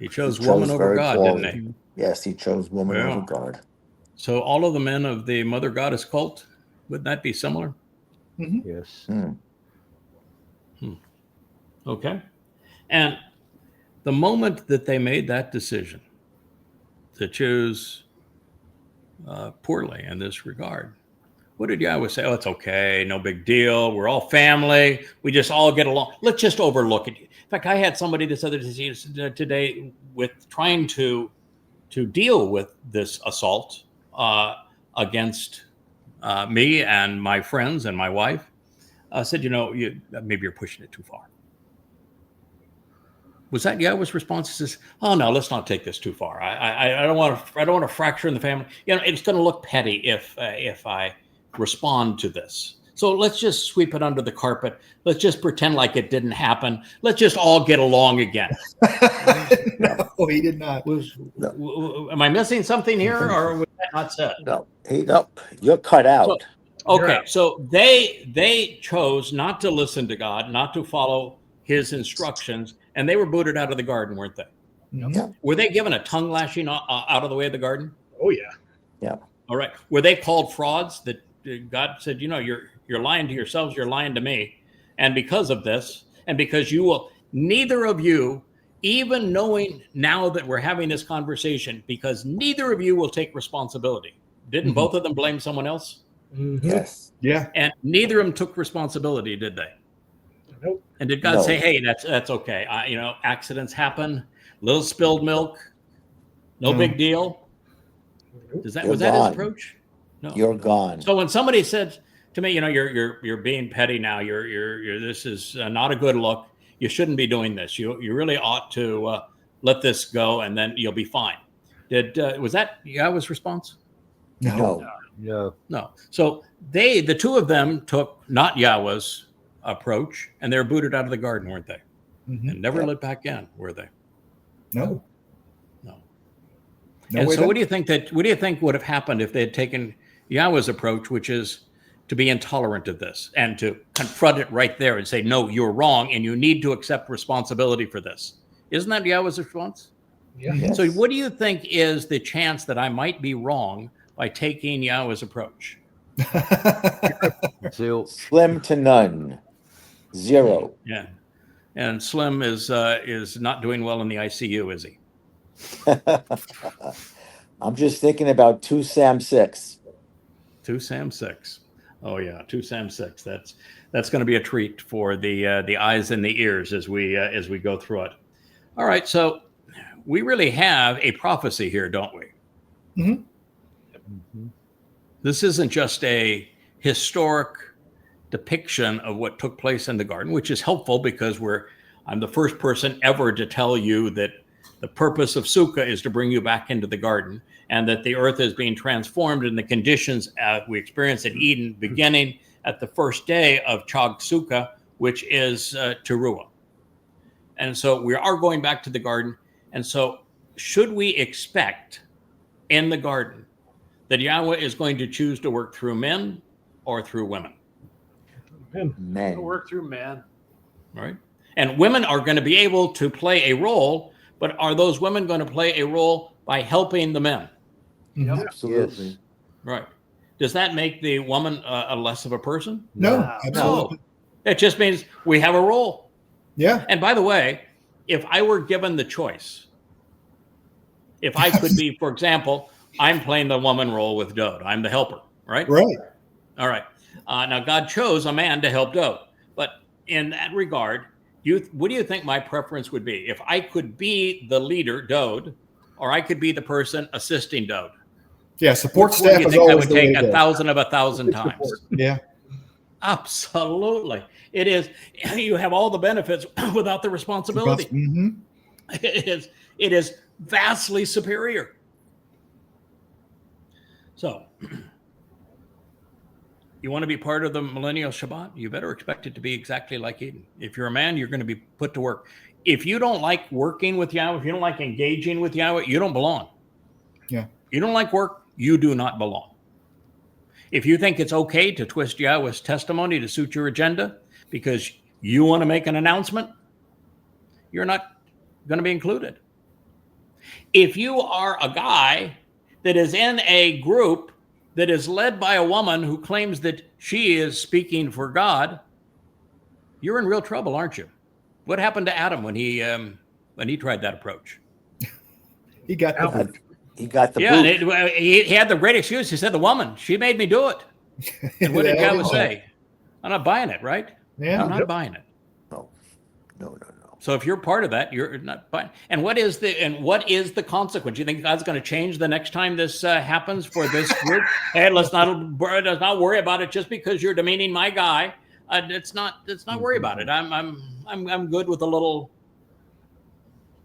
He chose He woman chose over very God, poorly. didn't he? Yes, he chose woman Yeah. over God. So all of the men of the Mother Goddess cult, would that be similar? Yes. Okay. And the moment that they made that decision to choose poorly in this regard, what did Yahweh say? Oh, it's okay. No big deal. We're all family. We just all get along. Let's just overlook it. In fact, I had somebody this other today with trying to deal with this assault against me and my friends and my wife. Said, maybe you're pushing it too far. Was that Yahweh's response? He says, "Oh no, let's not take this too far. I don't want to fracture in the family. It's going to look petty if I respond to this. So let's just sweep it under the carpet. Let's just pretend like it didn't happen. Let's just all get along again." No, he did not. Am I missing something here, or was that not said? No, you're cut out. Okay, so they chose not to listen to God, not to follow his instructions, and they were booted out of the garden, weren't they? Yeah. Were they given a tongue lashing out of the way of the garden? Oh yeah. All right. Were they called frauds? That God said, you're lying to yourselves, you're lying to me, and because of this, and because neither of you, even knowing now that we're having this conversation, because neither of you will take responsibility. Didn't both of them blame someone else? Yes. Yeah. And neither of them took responsibility, did they? Nope. And did God No. say, "Hey, that's okay. Accidents happen. Little spilled milk. No big deal." Was that his gone. approach? No. You're gone. So when somebody said to me, you're being petty now. You're this is not a good look. You shouldn't be doing this. You really ought to let this go, and then you'll be fine. Was that Yahweh's response? No. No. No. So the two of them took not Yahweh's approach, and they're booted out of the garden, weren't they? Mhm. And never Yep. let back in, were they? No. No. No And way so back. what do you think would have happened if they had taken Yahweh's approach, which is to be intolerant of this and to confront it right there and say, no, you're wrong, and you need to accept responsibility for this? Isn't that Yahweh's response? Yeah. Yes. So what do you think is the chance that I might be wrong by taking Yahweh's approach? Zero. Slim to none. 0. Yeah. And Slim is not doing well in the ICU, is he? I'm just thinking about 2 Sam 6. 2 Sam 6. Oh yeah, 2 Sam 6. That's going to be a treat for the eyes and the ears as we go through it. All right, so we really have a prophecy here, don't we? Mhm. This isn't just a historic depiction of what took place in the garden, which is helpful because I'm the first person ever to tell you that the purpose of Sukah is to bring you back into the garden, and that the earth is being transformed in the conditions we experienced in Eden, beginning at the first day of Chag Sukah, which is Teruah. And so we are going back to the garden. And so should we expect in the garden that Yahweh is going to choose to work through men or through women? Man, Men. We'll work through man. Right? And women are going to be able to play a role, but are those women going to play a role by helping the men? Mhm. Absolutely. Yes. Right. Does that make the woman a less of a person? No, No. absolutely. It just means we have a role. Yeah. And by the way, if I were given the choice, if I could be, for example, I'm playing the woman role with Dode. I'm the helper, right? Right. All right. Now, God chose a man to help Dode. But in that regard, what do you think my preference would be? If I could be the leader, Dode, or I could be the person assisting Dode? Yeah. Support What do staff you is think I always would the way take to go. 1,000 of 1,000 times? Support. Yeah. Absolutely. It is. You have all the benefits without the responsibility. Mhm. It is vastly superior. So, you want to be part of the millennial Shabbat? You better expect it to be exactly like Eden. If you're a man, you're going to be put to work. If you don't like working with Yahweh, if you don't like engaging with Yahweh, you don't belong. Yeah. You don't like work, you do not belong. If you think it's okay to twist Yahweh's testimony to suit your agenda because you want to make an announcement, you're not going to be included. If you are a guy that is in a group that is led by a woman who claims that she is speaking for God, you're in real trouble, aren't you? What happened to Adam when he tried that approach? He got the boot. He got the Yeah, boot. and he had the great excuse. He said, the woman, she made me do it. And what did Yeah. Yahweh say? I'm not buying it, right? Yeah. I'm not buying it. No. So if you're part of that, you're not buying. And what is the consequence? You think God's going to change the next time this happens for this group? Hey, let's not worry about it just because you're demeaning my guy. Let's not worry about it. I'm good with a little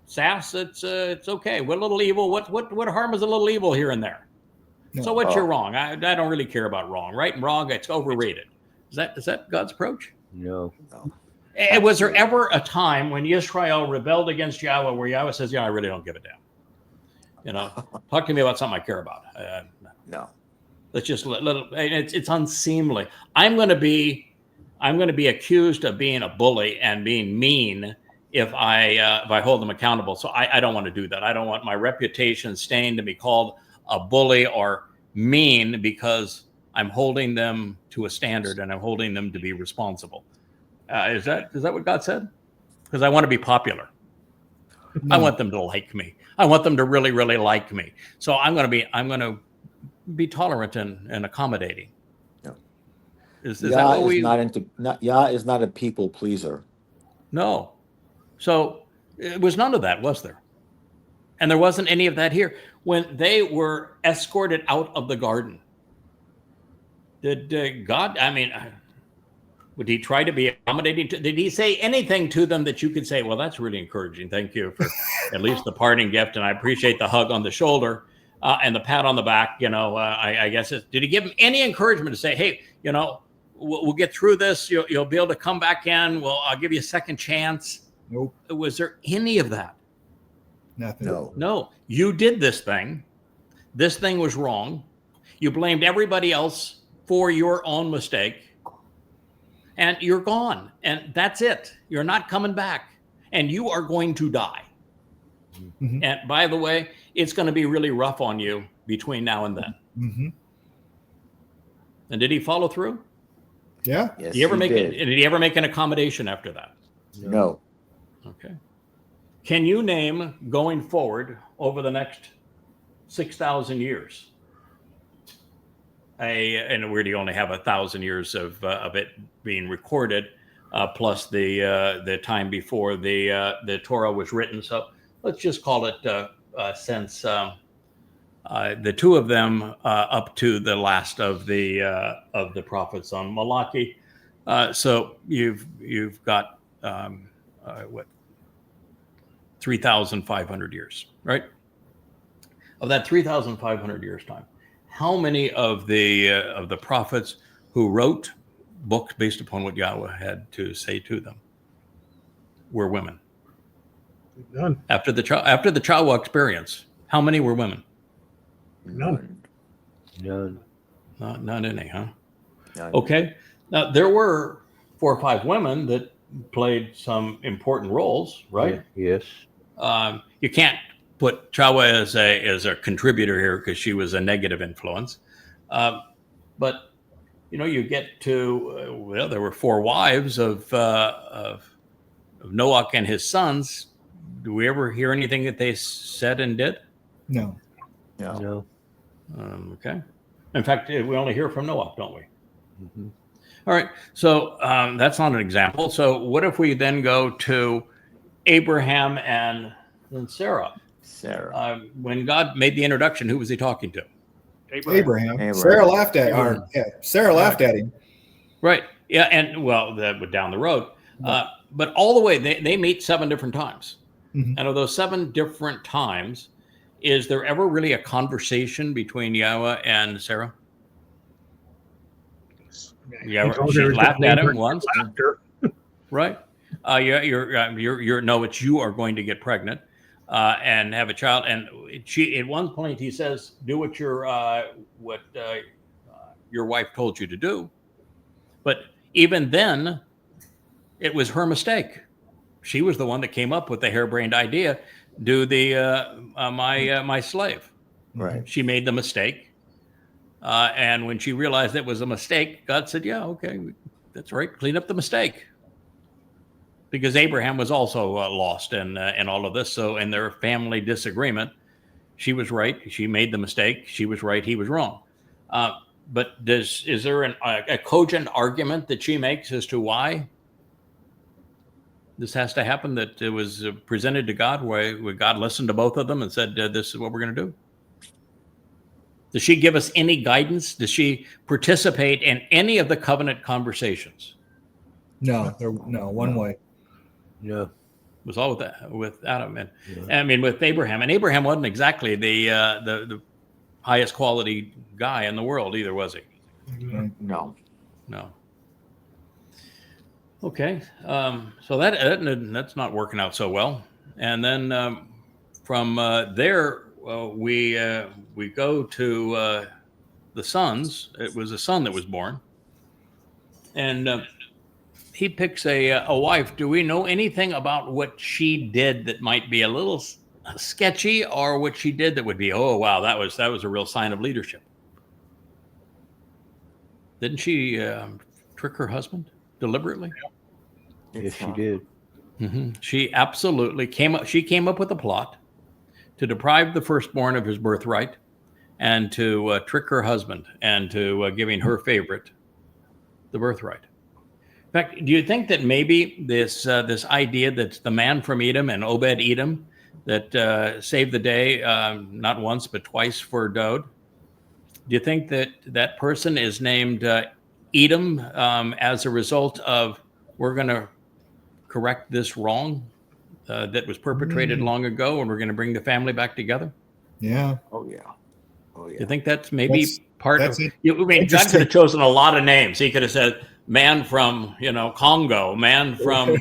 sass. It's okay. What little evil? What harm is a little evil here and there? No. So what's your wrong? I don't really care about wrong. Right and wrong, it's overrated. Is that God's approach? No. Was there ever a time when Israel rebelled against Yahweh where Yahweh says, "Yeah, I really don't give a damn"? You know, talk to me about something I care about. No. Let's just it's unseemly. I'm going to be accused of being a bully and being mean if I hold them accountable. So I don't want to do that. I don't want my reputation stained to be called a bully or mean because I'm holding them to a standard and I'm holding them to be responsible. Is that what God said? Because I want to be popular. I want them to like me. I want them to really, really like me. So I'm going to be tolerant and accommodating. No. Is that Yah what Yah is not a people pleaser. No. So it was none of that, was there? And there wasn't any of that here. When they were escorted out of the garden, did God, would he try to be accommodating? Did he say anything to them that you could say, well, that's really encouraging. Thank you for at least the parting gift. And I appreciate the hug on the shoulder. and the pat on the back, I guess did he give him any encouragement to say, hey, we'll get through this. You'll be able to come back in. Well, I'll give you a second chance. Nope. Was there any of that? Nothing. No, you did this thing. This thing was wrong. You blamed everybody else for your own mistake. And you're gone. And that's it. You're not coming back. And you are going to die. Mm-hmm. And by the way, it's going to be really rough on you between now and then. Mm-hmm. And did he follow through? Yeah. Yes, Did he ever did. did he ever make an accommodation after that? No. Okay. Can you name going forward over the next 6,000 years? And where do you only have 1,000 years of it being recorded, plus the time before the Torah was written? So let's just call it since the two of them up to the last of the prophets on Malachi. So you've got what 3,500 years, right? Of that 3,500 years time, how many of the prophets who wrote books based upon what Yahweh had to say to them were women? None. After the Chawa experience, how many were women? None. None. Not any, huh? None. Okay. Now there were 4 or 5 women that played some important roles, right? Yes. You can't put Chawa as a contributor here because she was a negative influence. But you get to there were 4 wives of Noach and his sons. Do we ever hear anything that they said and did? No. No. No. Okay. In fact, we only hear from Noach, don't we? Mm-hmm. All right. So that's not an example. So what if we then go to Abraham and Sarah? Sarah. When God made the introduction, who was he talking to? Abraham. Sarah laughed at Sarah laughed at him. Right. Yeah. And well, that down the road. But all the way, they meet 7 different times. Mm-hmm. And of those 7 different times, is there ever really a conversation between Yahweh and Sarah? Yeah, she laughed at him once. Laughter. Right. No, it's you are going to get pregnant and have a child. And she, at one point, he says, "Do what your wife told you to do." But even then, it was her mistake. She was the one that came up with the harebrained idea. Do the my slave. Right. She made the mistake. And when she realized it was a mistake, God said, yeah, okay, that's right. Clean up the mistake. Because Abraham was also lost in all of this. So in their family disagreement, she was right. She made the mistake. She was right. He was wrong. But is there a cogent argument that she makes as to why this has to happen, that it was presented to God, where God listened to both of them and said, this is what we're going to do? Does she give us any guidance? Does she participate in any of the covenant conversations? No, one way. No. It was all with Adam and I mean with Abraham. And Abraham wasn't exactly the highest quality guy in the world either, was he? No. No. Okay, so that's not working out so well. And then from there, we go to the sons. It was a son that was born, and he picks a wife. Do we know anything about what she did that might be a little sketchy, or what she did that would be, oh wow, that was a real sign of leadership? Didn't she trick her husband deliberately? Yes, she did. Mm-hmm. She absolutely came up with a plot to deprive the firstborn of his birthright, and to trick her husband, and to giving her favorite the birthright. In fact, do you think that maybe this idea that the man from Edom and Obed Edom that saved the day not once but twice for Dode? Do you think that person is named Edom as a result of, we're going to correct this wrong that was perpetrated long ago, and we're going to bring the family back together? Yeah. Oh yeah. Oh You yeah. think that's maybe That's- part that's of? it. I mean, God Interesting. could have chosen a lot of names. He could have said man from Congo, man from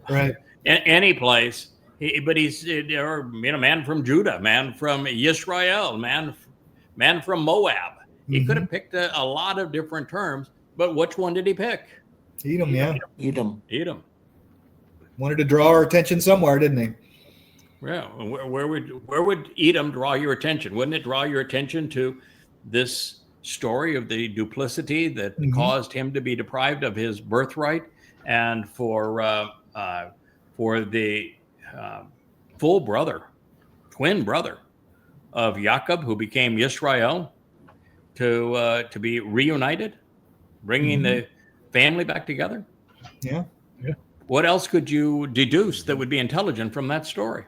Right. any place. But he's or man from Judah, man from Yisrael, man from Moab. He could Mhm. have picked a lot of different terms, but which one did he pick? Edom, yeah. Edom. Edom. Wanted to draw our attention somewhere, didn't he? Yeah. Where would Edom draw your attention? Wouldn't it draw your attention to this story of the duplicity that Mhm. caused him to be deprived of his birthright, and for the full brother, twin brother of Jacob, who became Yisrael, to be reunited, bringing the family back together? Yeah. What else could you deduce that would be intelligent from that story?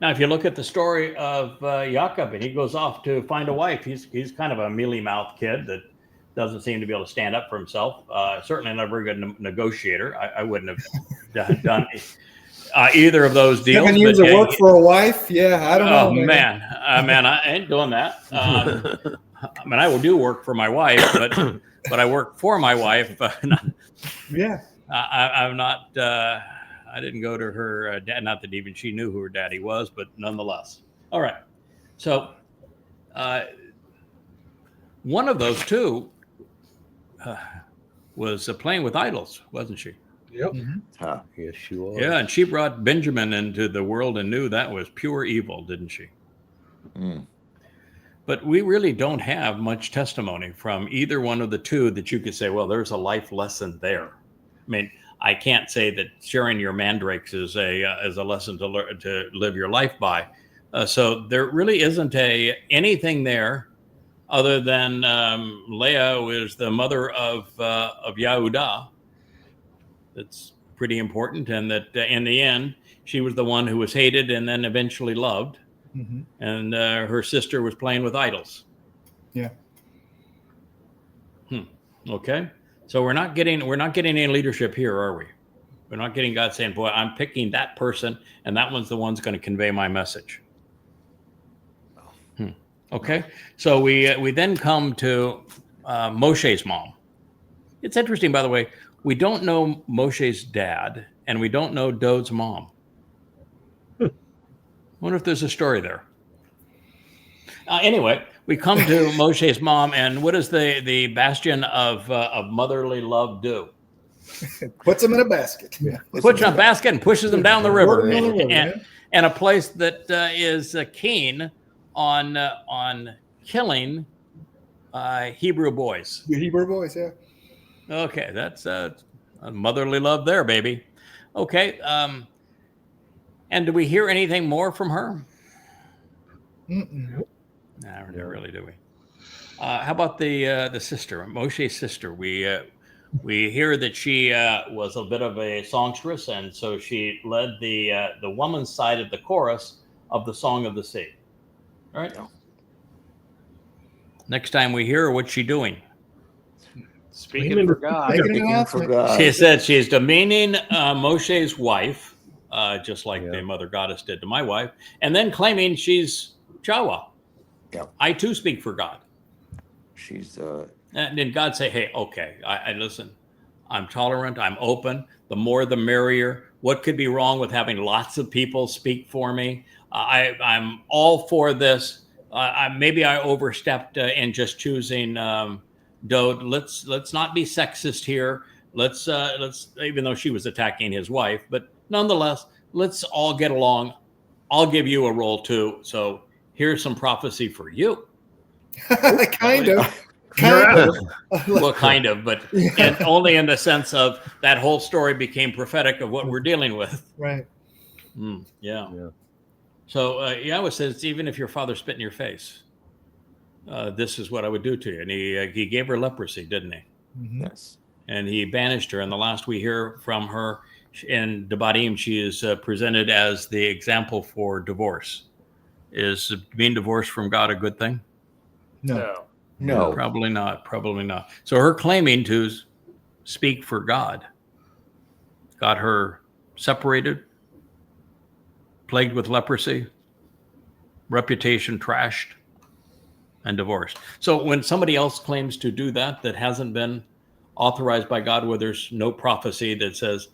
Now, if you look at the story of Jacob, and he goes off to find a wife, he's kind of a mealy-mouthed kid that doesn't seem to be able to stand up for himself. Certainly not a very good negotiator. I wouldn't have done either of those deals. 7 years of work for a wife. Yeah, I don't know. Oh man, I ain't doing that. I mean, I will do work for my wife, but I work for my wife. Yeah. I'm not. I didn't go to her dad. Not that even she knew who her daddy was, but nonetheless. All right. So one of those two was playing with idols, wasn't she? Yep. Huh. Yes, she was. Yeah, and she brought Benjamin into the world and knew that was pure evil, didn't she? Mm. But we really don't have much testimony from either one of the two that you could say, well, there's a life lesson there. I mean, I can't say that sharing your mandrakes is a lesson to learn to live your life by. So there really isn't anything there other than Leah was the mother of Yehudah. That's pretty important, and that in the end, she was the one who was hated and then eventually loved. Mm-hmm. And her sister was playing with idols. Yeah. Okay. So we're not getting any leadership here, are we? We're not getting God saying, "Boy, I'm picking that person, and that one's the one's going to convey my message." Okay. So we then come to Moshe's mom. It's interesting, by the way. We don't know Moshe's dad, and we don't know Dod's mom. I wonder if there's a story there. Anyway, we come to Moshe's mom, and what does the bastion of motherly love do? Puts them in a basket. Yeah. Puts in a basket and pushes them down the river, Down the river, yeah. and a place that is keen on killing Hebrew boys. The Hebrew boys, yeah. Okay, that's a motherly love there, baby. Okay, and do we hear anything more from her? Mm-mm. No, not really, do we? How about the sister, Moshe's sister? We hear that she was a bit of a songstress, and so she led the woman's side of the chorus of the Song of the Sea. All right. Yeah. Next time we hear her, what's she doing? Speaking for God. Making an Speaking for announcement. God. She said she's demeaning Moshe's wife, just like Yeah. the mother goddess did to my wife, and then claiming she's Jawa. Yeah. I too speak for God. She's And then God say, hey, okay, I listen. I'm tolerant. I'm open. The more, the merrier. What could be wrong with having lots of people speak for me? I'm all for this. Maybe I overstepped in just choosing Dode. Let's not be sexist here. Let's even though she was attacking his wife, but nonetheless, let's all get along. I'll give you a role too. So here's some prophecy for you. Kind of. Well, kind of, but and only in the sense of that whole story became prophetic of what we're dealing with. Right. Yeah. Yeah. So Yahweh says, even if your father spit in your face, this is what I would do to you. And he gave her leprosy, didn't he? Mm-hmm. yes. And he banished her. And the last we hear from her in Debadim, she is presented as the example for divorce. Is being divorced from God a good thing? No. No. Probably not. Probably not. So her claiming to speak for God got her separated, plagued with leprosy, reputation trashed, and divorced. So when somebody else claims to do that hasn't been authorized by God, where there's no prophecy that says,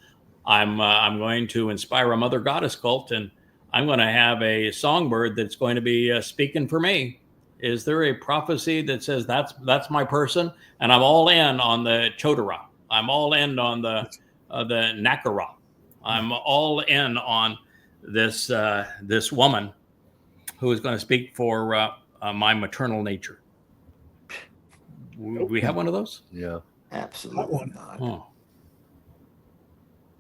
I'm going to inspire a mother goddess cult, and I'm going to have a songbird that's going to be speaking for me. Is there a prophecy that says that's my person, and I'm all in on the Chodara? I'm all in on the Nakara. I'm all in on this this woman who is going to speak for my maternal nature. We have one of those? Yeah. Absolutely not. Oh.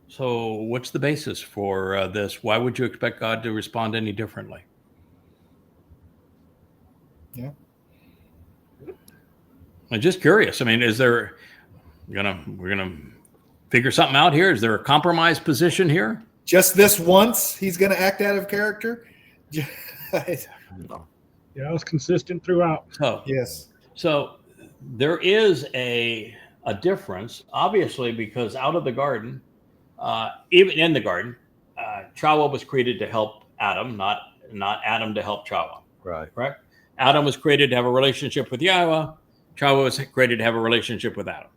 So what's the basis for this? Why would you expect God to respond any differently? Yeah. I'm just curious. I mean, is there we're gonna figure something out here? Is there a compromise position here? Just this once, he's going to act out of character. Yeah, I was consistent throughout. So Yes. So there is a difference, obviously, because out of the garden, even in the garden, Chawa was created to help Adam, not Adam to help Chawa. Right. Correct? Adam was created to have a relationship with Yahweh. Chawa was created to have a relationship with Adam.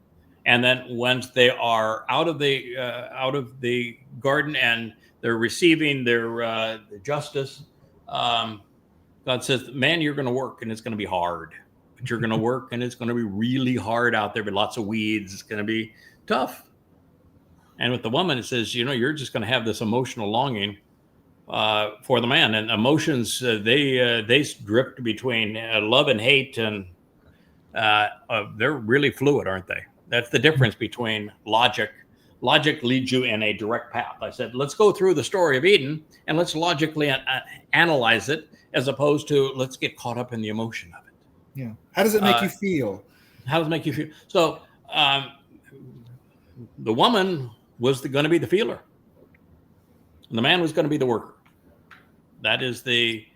And then once they are out of the garden and they're receiving their justice, God says, "Man, you're going to work, and it's going to be hard. But you're going to work, and it's going to be really hard out there. But lots of weeds. It's going to be tough." And with the woman, it says, you're just going to have this emotional longing for the man, and emotions they drift between love and hate, and they're really fluid, aren't they? That's the difference between logic. Logic leads you in a direct path. I said, let's go through the story of Eden and let's logically analyze it, as opposed to let's get caught up in the emotion of it. Yeah. How does it make you feel? How does it make you feel? So the woman was going to be the feeler, and the man was going to be the worker. That is the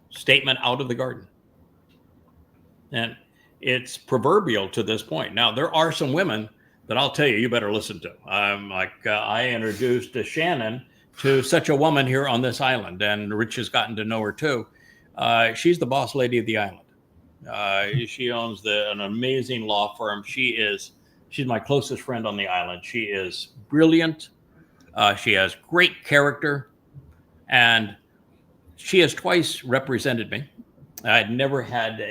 statement out of the garden. And it's proverbial to this point. Now, there are some women that I'll tell you better listen to. I introduced Shannon to such a woman here on this island, and Rich has gotten to know her too. She's the boss lady of the island. She owns an amazing law firm. She's my closest friend on the island. She is brilliant. She has great character, and she has twice represented me. I'd never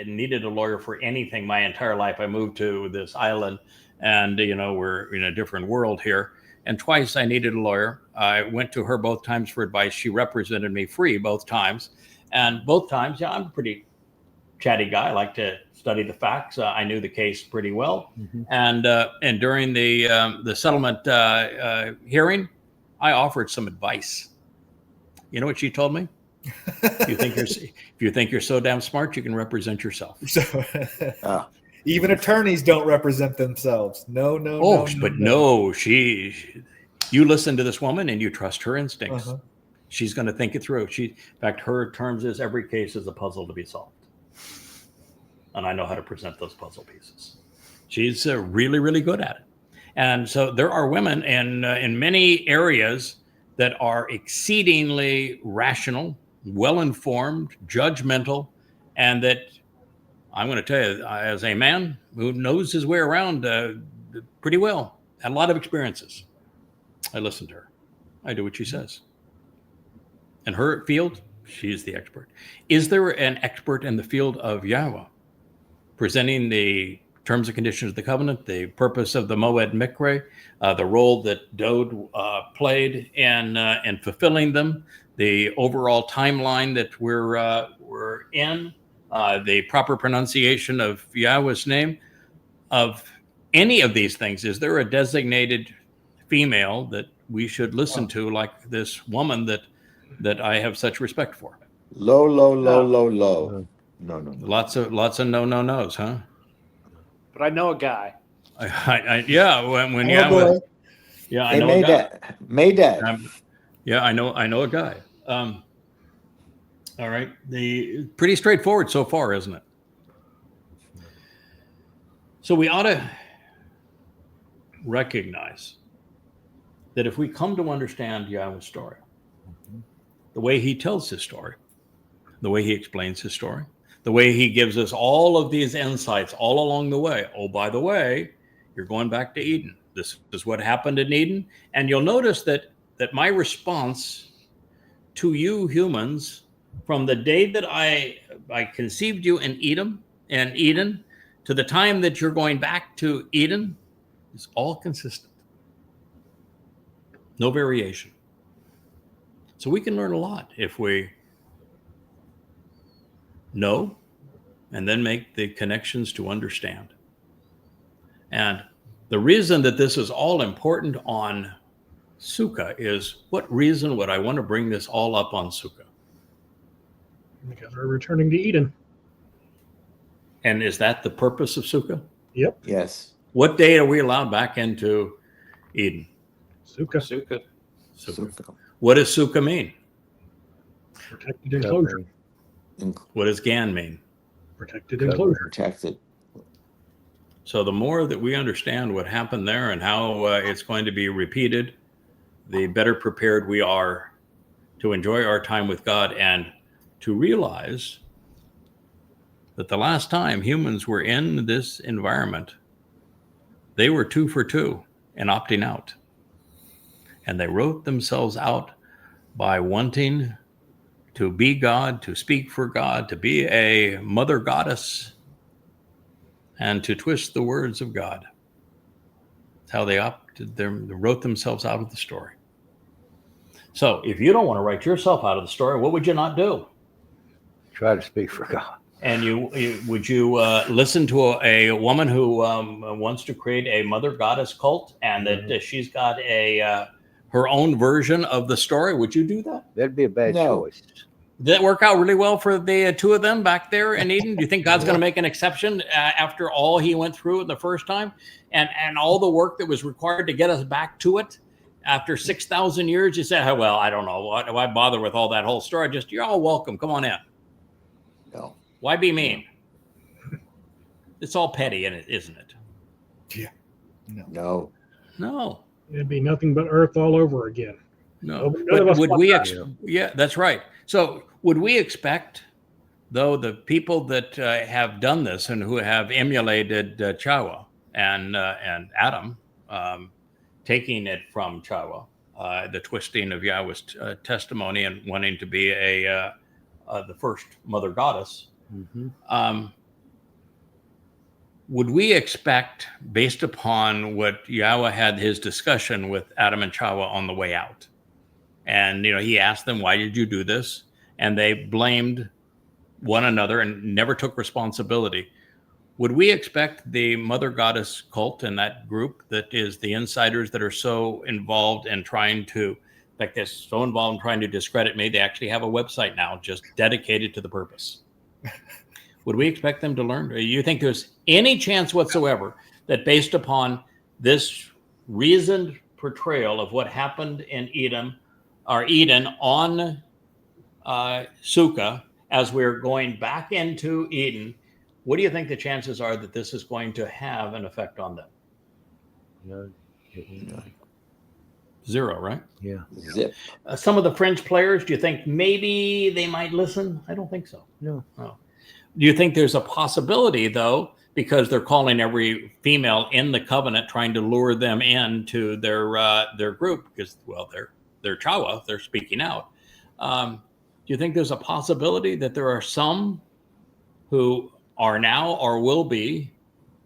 needed a lawyer for anything my entire life. I moved to this island, and we're in a different world here. And twice I needed a lawyer. I went to her both times for advice. She represented me free both times, and both times, I'm a pretty chatty guy. I like to study the facts. I knew the case pretty well, and during the settlement hearing, I offered some advice. You know what she told me? If you think you're so damn smart, you can represent yourself. So, even attorneys don't represent themselves. No. You listen to this woman and you trust her instincts. Uh-huh. She's going to think it through. In fact, her terms is every case is a puzzle to be solved, and I know how to present those puzzle pieces. She's really, really good at it. And so there are women in many areas that are exceedingly rational, well-informed, judgmental, and that I'm going to tell you, as a man who knows his way around pretty well, had a lot of experiences, I listen to her. I do what she says. In her field, she's the expert. Is there an expert in the field of Yahweh, presenting the terms and conditions of the covenant, the purpose of the Moed Mikre, the role that Dode played in fulfilling them, the overall timeline that we're in, the proper pronunciation of Yahweh's name, of any of these things? Is there a designated female that we should listen to, like this woman that I have such respect for? Low. No. Lots of no-no-nos, huh? But I know a guy. Yeah, when Oh, Yahweh, boy. yeah, I Hey, know a guy. Maydad. Yeah, I know a guy. All right, pretty straightforward so far, isn't it? So we ought to recognize that if we come to understand Yahweh's story, the way he tells his story, the way he explains his story, the way he gives us all of these insights all along the way. Oh, by the way, you're going back to Eden. This is what happened in Eden. And you'll notice that my response to you humans from the day that I conceived you in Eden to the time that you're going back to Eden is all consistent. No variation. So we can learn a lot if we know and then make the connections to understand. And the reason that this is all important on Sukah is, what reason would I want to bring this all up on Sukah? Because we're returning to Eden. And is that the purpose of Sukah? Yep. Yes. What day are we allowed back into Eden? Sukah. Sukah. Sukah. What does Sukah mean? Protected enclosure. What does Gan mean? Protected enclosure. Protected. So the more that we understand what happened there and how it's going to be repeated, the better prepared we are to enjoy our time with God and to realize that the last time humans were in this environment, they were 2 for 2 and opting out. And they wrote themselves out by wanting to be God, to speak for God, to be a mother goddess, and to twist the words of God. That's how they wrote themselves out of the story. So if you don't want to write yourself out of the story, what would you not do? Try to speak for God. And would you listen to a woman who wants to create a mother goddess cult, and that she's got her own version of the story? Would you do that? That'd be a bad choice. Did that work out really well for the two of them back there in Eden? Do you think God's going to make an exception after all he went through the first time and all the work that was required to get us back to it? After 6,000 years, you say, oh, well, I don't know. Why bother with all that whole story? Just, you're all welcome. Come on in. No. Why be mean? It's all petty, isn't it? Yeah. No. No. It'd be nothing but earth all over again. No. None of us Would want we? that. Yeah, that's right. So would we expect, though, the people that have done this and who have emulated Chawa and Adam, taking it from Chawa, the twisting of Yahweh's testimony and wanting to be the first mother goddess, would we expect, based upon what Yahweh had his discussion with Adam and Chawa on the way out, and he asked them, why did you do this? And they blamed one another and never took responsibility. Would we expect the mother goddess cult and that group that is the insiders that are so involved in trying to, like they're so involved in trying to discredit me, they actually have a website now just dedicated to the purpose. Would we expect them to learn? Do you think there's any chance whatsoever that based upon this reasoned portrayal of what happened in Eden on Sukah, as we're going back into Eden, what do you think the chances are that this is going to have an effect on them? No. Zero, right? Yeah. Zip. Some of the French players, do you think maybe they might listen? I don't think so. No. Oh. Do you think there's a possibility, though, because they're calling every female in the covenant, trying to lure them into their group because, well, they're Chawa, they're speaking out. Do you think there's a possibility that there are some who are now or will be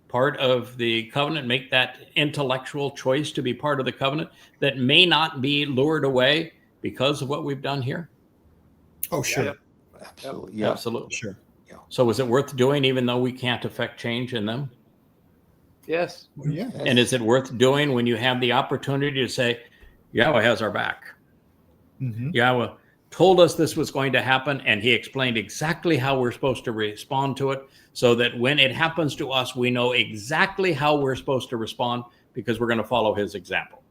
part of the covenant, make that intellectual choice to be part of the covenant, that may not be lured away because of what we've done here? Oh, sure. Yep. Absolutely. Yeah. Absolutely. Sure. So is it worth doing even though we can't affect change in them? Yes. Well, yeah. And is it worth doing when you have the opportunity to say, Yahweh has our back? Mm-hmm. Yahweh told us this was going to happen, and he explained exactly how we're supposed to respond to it, so that when it happens to us, we know exactly how we're supposed to respond because we're going to follow his example.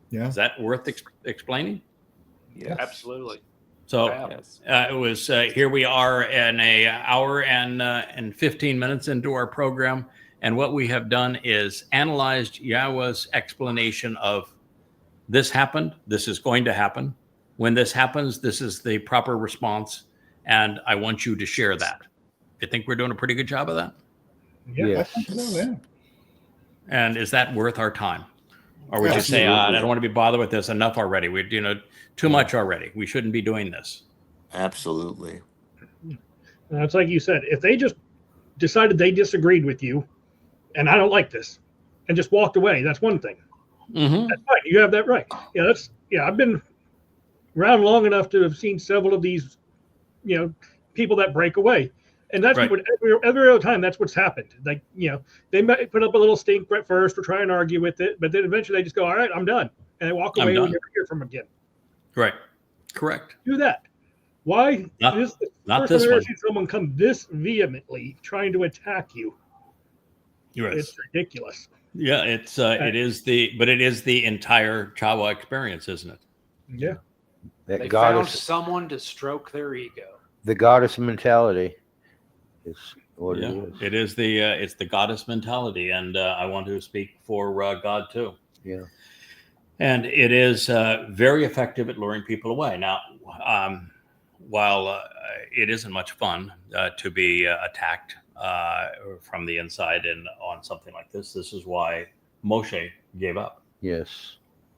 Yeah. Is that worth explaining? Yes. Absolutely. So Yes. it was here we are in an hour and 15 minutes into our program, and what we have done is analyzed Yahweh's explanation of this happened, this is going to happen. When this happens, this is the proper response, and I want you to share that. You think we're doing a pretty good job of that? Yeah. I Yes. think so, yeah. And is that worth our time? Or would you say, I Absolutely. don't want to be bothered with this, enough already. We, too much already. We shouldn't be doing this. Absolutely. And it's like you said, if they just decided they disagreed with you, and I don't like this, and just walked away, that's one thing. Mm-hmm. That's fine. You have that right. I've been around long enough to have seen several of these, people that break away. And that's Right. what every other time, that's what's happened. Like, they might put up a little stink at first or try and argue with it, but then eventually they just go, all right, I'm done. And they walk I'm away and we done. never hear from them again. Right. Correct. Do that. Why? Not This is the not first time this I've ever one. seen someone come this vehemently trying to attack you. Yes. It's ridiculous. Yeah, it is the entire Chawa experience, isn't it? Yeah. That They found goddess, someone to stroke their ego. the goddess mentality is what Yeah, it is. it is it's the goddess mentality, and I want to speak for God too. Yeah. And it is very effective at luring people away. Now, while it isn't much fun to be attacked from the inside and on something like this is why Moshe gave up. Yes.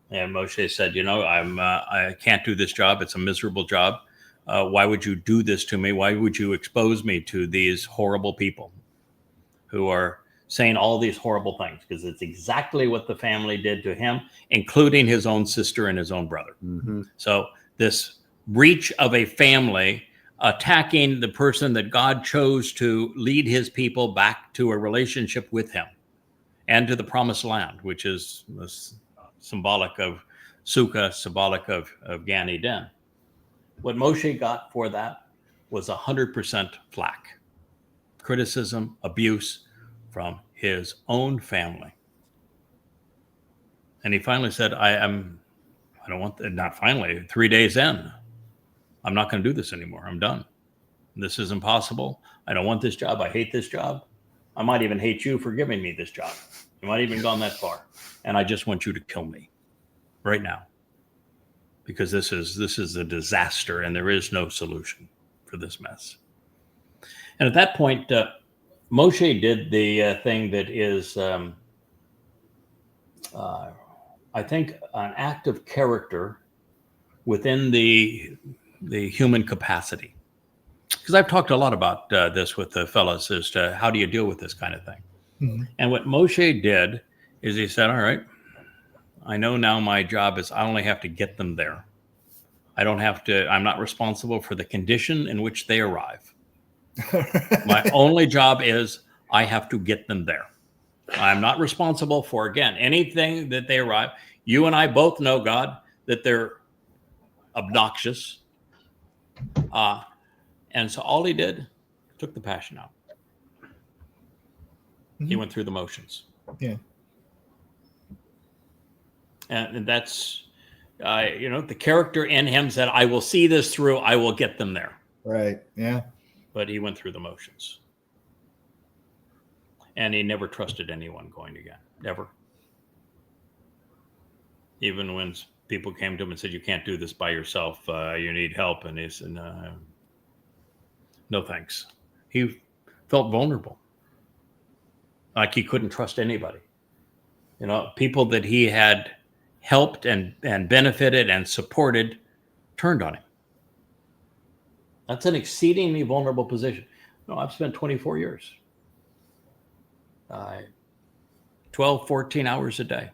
And Moshe said, I can't do this job. It's a miserable job. Why would you do this to me? Why would you expose me to these horrible people who are saying all these horrible things? Because it's exactly what the family did to him, including his own sister and his own brother. Mm-hmm. So this breach of a family attacking the person that God chose to lead his people back to a relationship with him and to the promised land, which is symbolic of Sukah, symbolic of Gan Eden. What Moshe got for that was 100% flack, criticism, abuse from his own family. And he finally said, I don't want, not finally, 3 days in, I'm not going to do this anymore. I'm done. This is impossible. I don't want this job. I hate this job. I might even hate you for giving me this job. You might even gone that far. And I just want you to kill me right now. Because this is a disaster and there is no solution for this mess. And at that point, Moshe did the thing that is, I think, an act of character within the human capacity. Because I've talked a lot about this with the fellas as to how do you deal with this kind of thing. Mm-hmm. And what Moshe did is he said, all right, I know now my job is I only have to get them there. I'm not responsible for the condition in which they arrive. My only job is I have to get them there. I'm not responsible for, again, anything that they arrive. You and I both know, God, that they're obnoxious. And so all he did, took the passion out. Mm-hmm. He went through the motions. Yeah. And that's, the character in him said, I will see this through. I will get them there. Right. Yeah. But he went through the motions. And he never trusted anyone going again. Never. Even when people came to him and said, you can't do this by yourself. You need help. And he said, no, thanks. He felt vulnerable. Like he couldn't trust anybody. People that he had helped and benefited and supported turned on him. That's an exceedingly vulnerable position. I've spent 24 years. 12, 14 hours a day,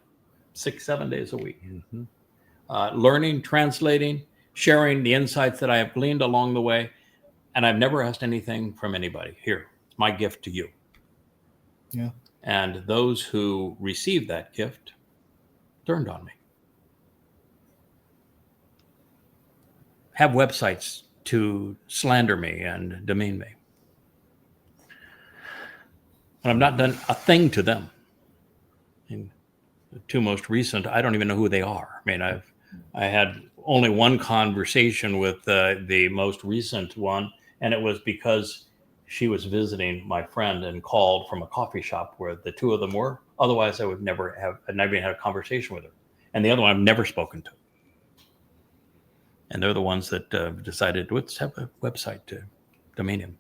6-7 days a week. Mm-hmm. Learning, translating, sharing the insights that I have gleaned along the way. And I've never asked anything from anybody. Here, it's my gift to you. Yeah. And those who received that gift turned on me. Have websites to slander me and demean me. And I've not done a thing to them. The two most recent, I don't even know who they are. I had only one conversation with the most recent one, and it was because she was visiting my friend and called from a coffee shop where the two of them were. Otherwise, I'd never even had a conversation with her. And the other one I've never spoken to. And they're the ones that decided, let's have a website to domain him.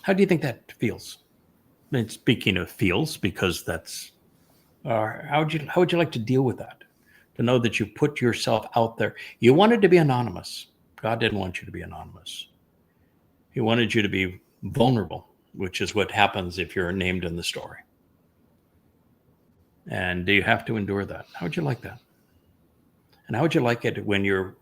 How do you think that feels? And speaking of feels, because that's, how would you like to deal with that? To know that you put yourself out there. You wanted to be anonymous. God didn't want you to be anonymous. He wanted you to be vulnerable, which is what happens if you're named in the story. And do you have to endure that? How would you like that? And how would you like it when you're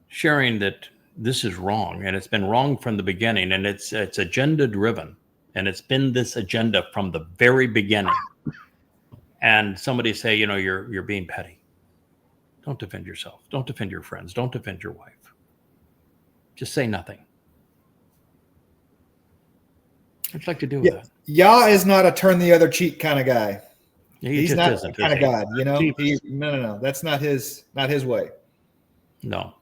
sharing that this is wrong, and it's been wrong from the beginning, and it's agenda driven, and it's been this agenda from the very beginning. And somebody say, you're being petty. Don't defend yourself. Don't defend your friends. Don't defend your wife. Just say nothing. I'd like to do with that. Yah is not a turn the other cheek kind of guy. He's not isn't, that kind of God, Jeepers. No. That's not his way. No.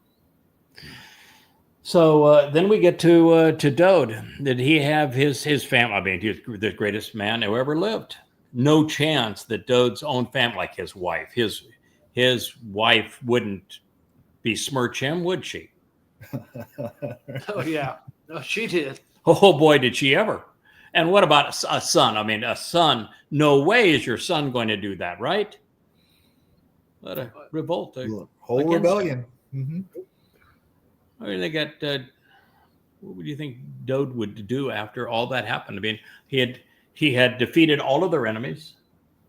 So then we get to Dode. Did he have his family? I mean, he's the greatest man who ever lived. No chance that Dode's own family, like his wife, his wife wouldn't besmirch him, would she? Oh, yeah. No, she did. Oh boy, did she ever. And what about a son? I mean, a son, no way is your son going to do that, right? What a revolt. Whole against rebellion. Mm-hmm. I mean, they got, what do you think Dode would do after all that happened? I mean, he had defeated all of their enemies.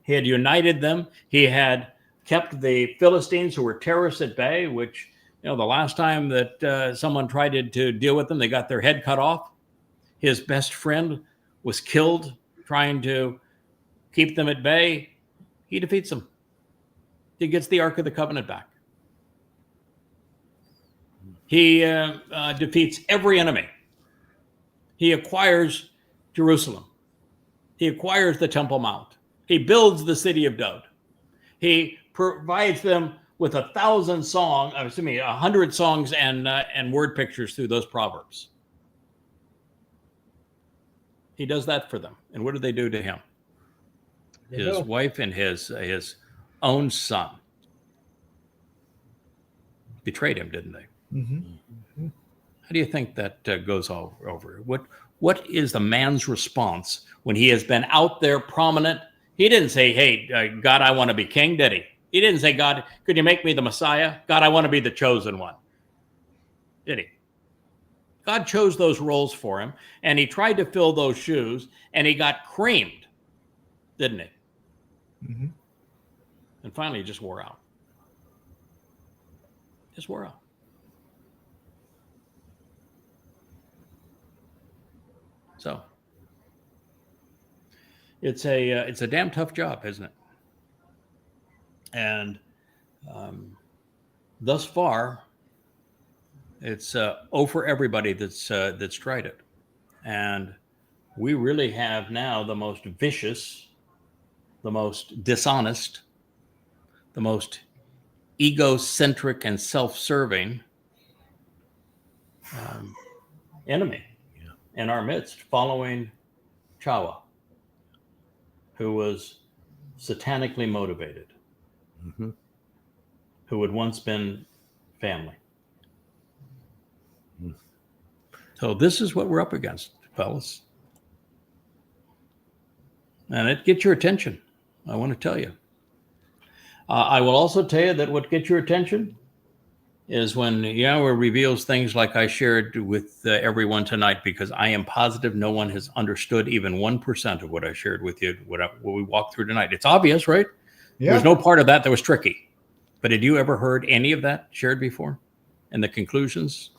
He had united them. He had kept the Philistines, who were terrorists, at bay, which, the last time that someone tried to deal with them, they got their head cut off. His best friend was killed trying to keep them at bay. He defeats them. He gets the Ark of the Covenant back. He defeats every enemy. He acquires Jerusalem. He acquires the Temple Mount. He builds the city of Dode. He provides them with 100 songs and word pictures through those proverbs. He does that for them. And what do they do to him? His wife and his own son betrayed him, didn't they? Mm-hmm. How do you think that goes all over? What is the man's response when he has been out there prominent? He didn't say, hey, God, I want to be king, did he? He didn't say, God, could you make me the Messiah? God, I want to be the chosen one. Did he? God chose those roles for him, and he tried to fill those shoes, and he got creamed, didn't he? Mm-hmm. And finally, he just wore out. Just wore out. So it's a damn tough job, isn't it? And thus far, it's for everybody that's tried it. And we really have now the most vicious, the most dishonest, the most egocentric and self-serving enemy in our midst, following Chawa, who was satanically motivated, who had once been family. So this is what we're up against, fellas. And it gets your attention, I want to tell you. I will also tell you that what gets your attention is when Yahweh reveals things like I shared with everyone tonight, because I am positive no one has understood even 1% of what I shared with you, what we walked through tonight. It's obvious, right? Yeah. There's no part of that was tricky. But had you ever heard any of that shared before? And the conclusions?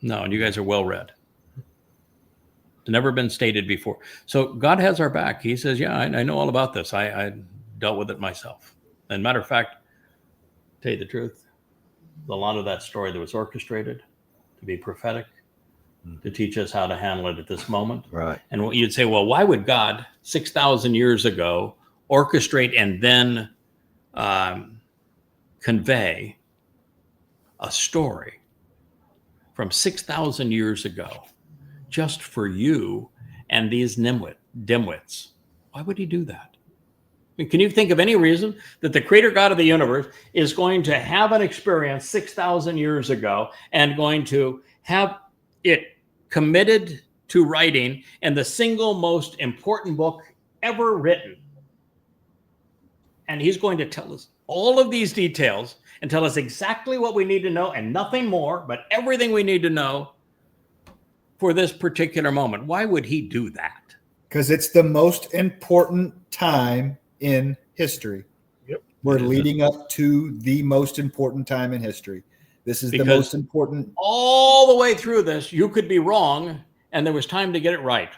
No, and you guys are well read. It's never been stated before. So God has our back. He says, yeah, I know all about this. I dealt with it myself. And matter of fact, tell you the truth, a lot of that story that was orchestrated to be prophetic, to teach us how to handle it at this moment. Right. And you'd say, well, why would God 6,000 years ago orchestrate and then convey a story from 6,000 years ago just for you and these dimwits? Why would he do that? I Can you think of any reason that the creator God of the universe is going to have an experience 6,000 years ago and going to have it committed to writing in the single most important book ever written? And he's going to tell us all of these details and tell us exactly what we need to know and nothing more, but everything we need to know for this particular moment. Why would he do that? Because it's the most important time in history. Yep. We're leading up to the most important time in history. This is the most important. All the way through this, you could be wrong, and there was time to get it right.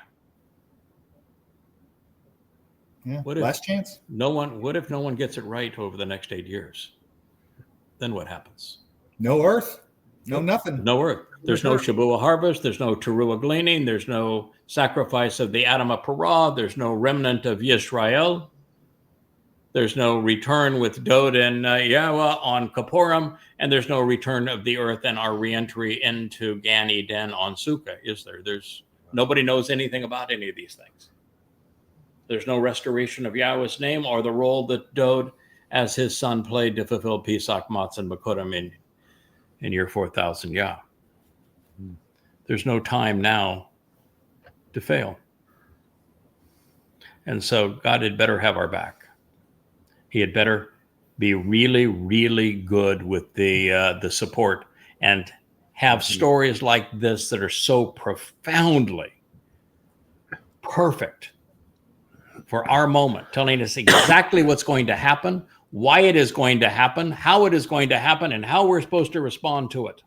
Yeah. What if Last chance. What if no one gets it right over the next 8 years? Then what happens? No earth. No nothing. No earth. There's no Shabbat harvest. There's no Teruah gleaning. There's no sacrifice of the Adamah Parah. There's no remnant of Yisrael. There's no return with Dod and Yahweh on Kippurim, and there's no return of the earth and our reentry into Gan Eden on Sukah, is there? Nobody knows anything about any of these things. There's no restoration of Yahweh's name or the role that Dod, as his son, played to fulfill Pesach, Matzah, and Bekurim in year 4,000 Yah. There's no time now to fail. And so God had better have our back. He had better be really, really good with the support and have stories like this that are so profoundly perfect for our moment, telling us exactly what's going to happen, why it is going to happen, how it is going to happen, and how we're supposed to respond to it.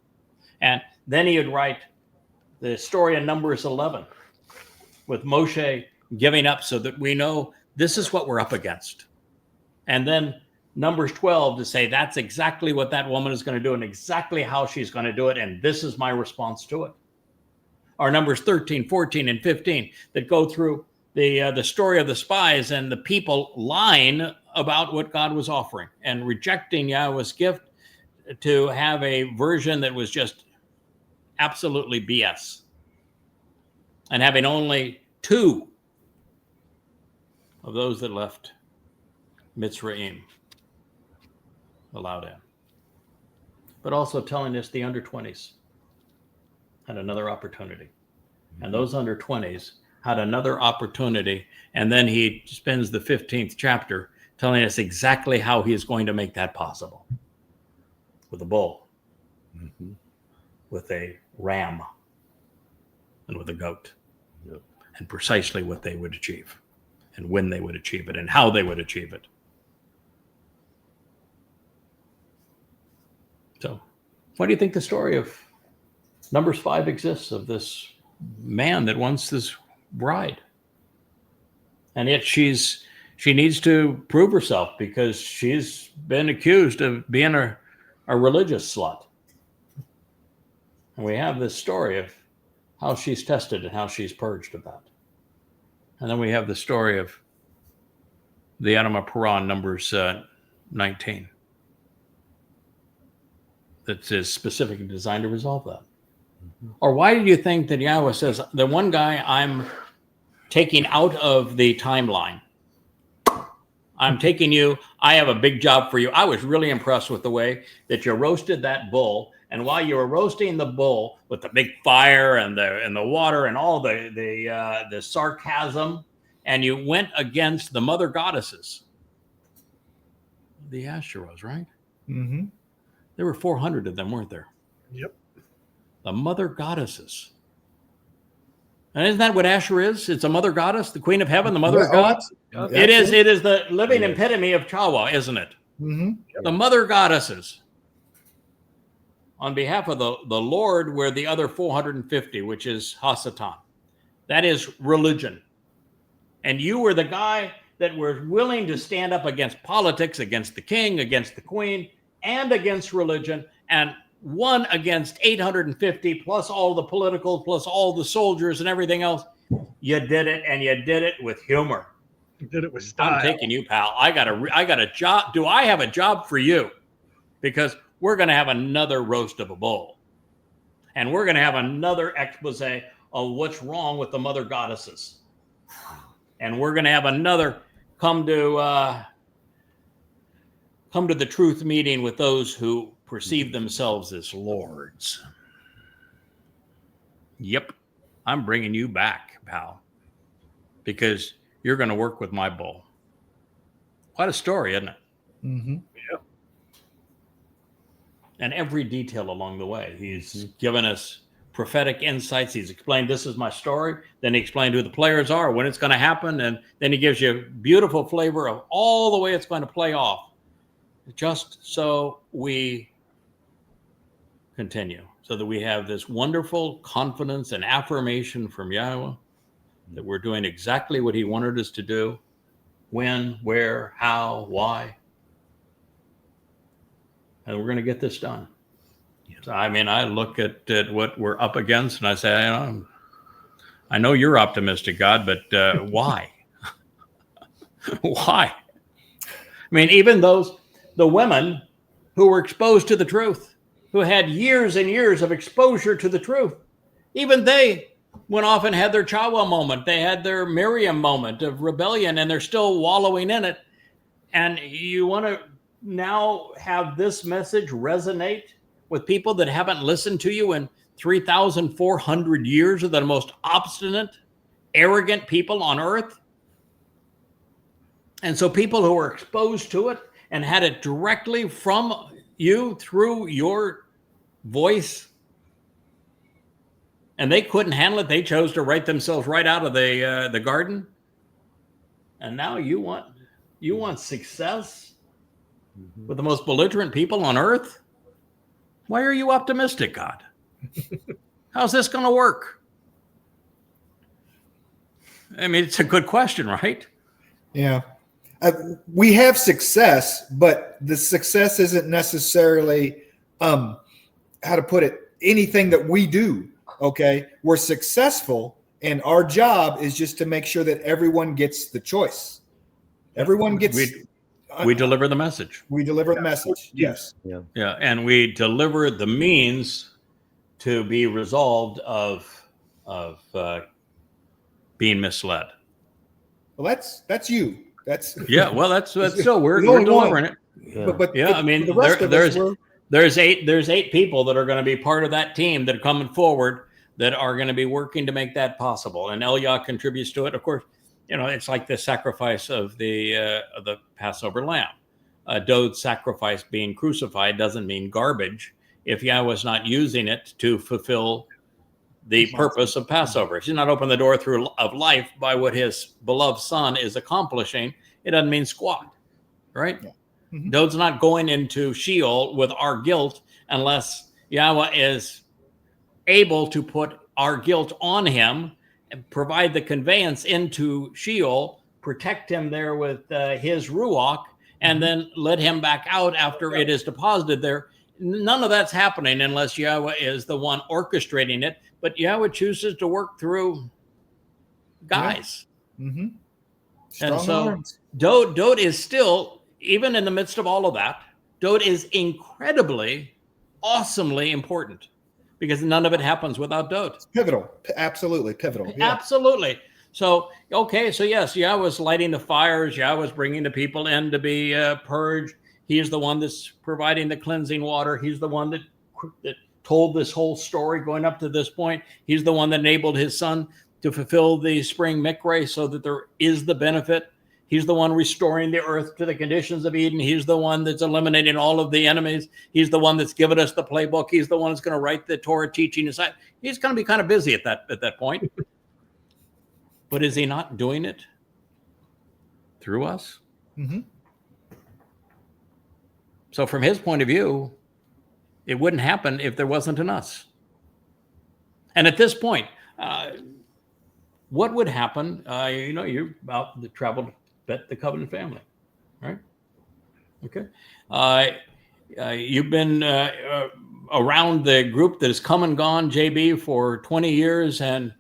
And then he would write the story in Numbers 11 with Moshe giving up so that we know this is what we're up against. And then Numbers 12 to say that's exactly what that woman is going to do and exactly how she's going to do it. And this is my response to it. Or Numbers 13, 14, and 15 that go through the story of the spies and the people lying about what God was offering and rejecting Yahweh's gift to have a version that was just absolutely BS. And having only 2 of those that left Mitzrayim allowed in. But also telling us the under 20s had another opportunity. And those under 20s had another opportunity. And then he spends the 15th chapter telling us exactly how he is going to make that possible. With a bull, with a ram, and with a goat. Yep. And precisely what they would achieve, and when they would achieve it, and how they would achieve it. So, why do you think the story of Numbers 5 exists, of this man that wants this bride? And yet she needs to prove herself because she's been accused of being a religious slut. And we have this story of how she's tested and how she's purged of that. And then we have the story of the Adamah Parah, Numbers 19. That is specifically designed to resolve that. Or why do you think that Yahweh says, the one guy I'm taking out of the timeline, I'm taking you, I have a big job for you. I was really impressed with the way that you roasted that bull. And while you were roasting the bull with the big fire and the water and all the sarcasm, and you went against the mother goddesses, the Asheros, right? Mm-hmm. There were 400 of them, weren't there? Yep. The mother goddesses. And isn't that what Asher is? It's a mother goddess, the queen of heaven, the mother of God. It is the living epitome of Chawa, isn't it? Mm-hmm. The mother goddesses. On behalf of the Lord were the other 450, which is Hasatan. That is religion. And you were the guy that were willing to stand up against politics, against the king, against the queen, and against religion, and won against 850 plus all the political, plus all the soldiers and everything else. You did it, and you did it with humor. You did it with style. I'm taking you, pal. I got a job. Do I have a job for you? Because we're going to have another roast of a bull. And we're going to have another expose of what's wrong with the mother goddesses. And we're going to have another come to the truth meeting with those who perceive themselves as lords. Yep, I'm bringing you back, pal, because you're going to work with my bull. What a story, isn't it? Mm-hmm. And every detail along the way. He's given us prophetic insights. He's explained, this is my story. Then he explained who the players are, when it's going to happen. And then he gives you beautiful flavor of all the way it's going to play off, just so we continue, so that we have this wonderful confidence and affirmation from Yahweh that we're doing exactly what he wanted us to do. When, where, how, why. And we're going to get this done. So, I mean, I look at what we're up against and I say, I know you're optimistic, God, but why? Why? I mean, even the women who were exposed to the truth, who had years and years of exposure to the truth, even they went off and had their Chawa moment. They had their Miriam moment of rebellion, and they're still wallowing in it. And you want to now have this message resonate with people that haven't listened to you in 3,400 years, of the most obstinate, arrogant people on earth. And so people who were exposed to it and had it directly from you through your voice, and they couldn't handle it. They chose to write themselves right out of the garden. And now you want success with the most belligerent people on earth? Why are you optimistic, God? How's this going to work? I mean, it's a good question, right? Yeah. We have success, but the success isn't necessarily, how to put it, anything that we do. Okay. We're successful, and our job is just to make sure that everyone gets the choice. Everyone gets. We deliver the message. We deliver the message. Yes. Yeah. Yeah. And we deliver the means to be resolved of being misled. Well, that's you. That's Yeah. Well, that's still we're only delivering one. it. But Yeah. I mean, the rest of us were. there's eight people that are going to be part of that team that are coming forward that are going to be working to make that possible. And Elia contributes to it. Of course, it's like the sacrifice of the Passover lamb. Dode's sacrifice being crucified doesn't mean garbage if Yahweh's not using it to fulfill the purpose of Passover. If he's not opening the door through of life by what his beloved son is accomplishing, it doesn't mean squat, right? Yeah. Mm-hmm. Dode's not going into Sheol with our guilt unless Yahweh is able to put our guilt on him and provide the conveyance into Sheol, protect him there with his Ruach, and then let him back out after it is deposited there. None of that's happening unless Yahweh is the one orchestrating it. But Yahweh chooses to work through guys. Yeah. Mm-hmm. And so Dode is still, even in the midst of all of that, Dode is incredibly, awesomely important, because none of it happens without Dode. It's pivotal. Absolutely pivotal. Yeah. Absolutely. So, okay, so yes, Yahweh's lighting the fires. Yahweh's bringing the people in to be purged. He's the one that's providing the cleansing water. He's the one that told this whole story going up to this point. He's the one that enabled his son to fulfill the spring mikveh so that there is the benefit. He's the one restoring the earth to the conditions of Eden. He's the one that's eliminating all of the enemies. He's the one that's given us the playbook. He's the one that's going to write the Torah teaching aside. He's going to be kind of busy at that point. But is he not doing it through us? Mm-hmm. So from his point of view, it wouldn't happen if there wasn't an us. And at this point, what would happen? You're about to travel to Bet the Covenant family, right? Okay. You've been around the group that has come and gone, JB, for 20 years. And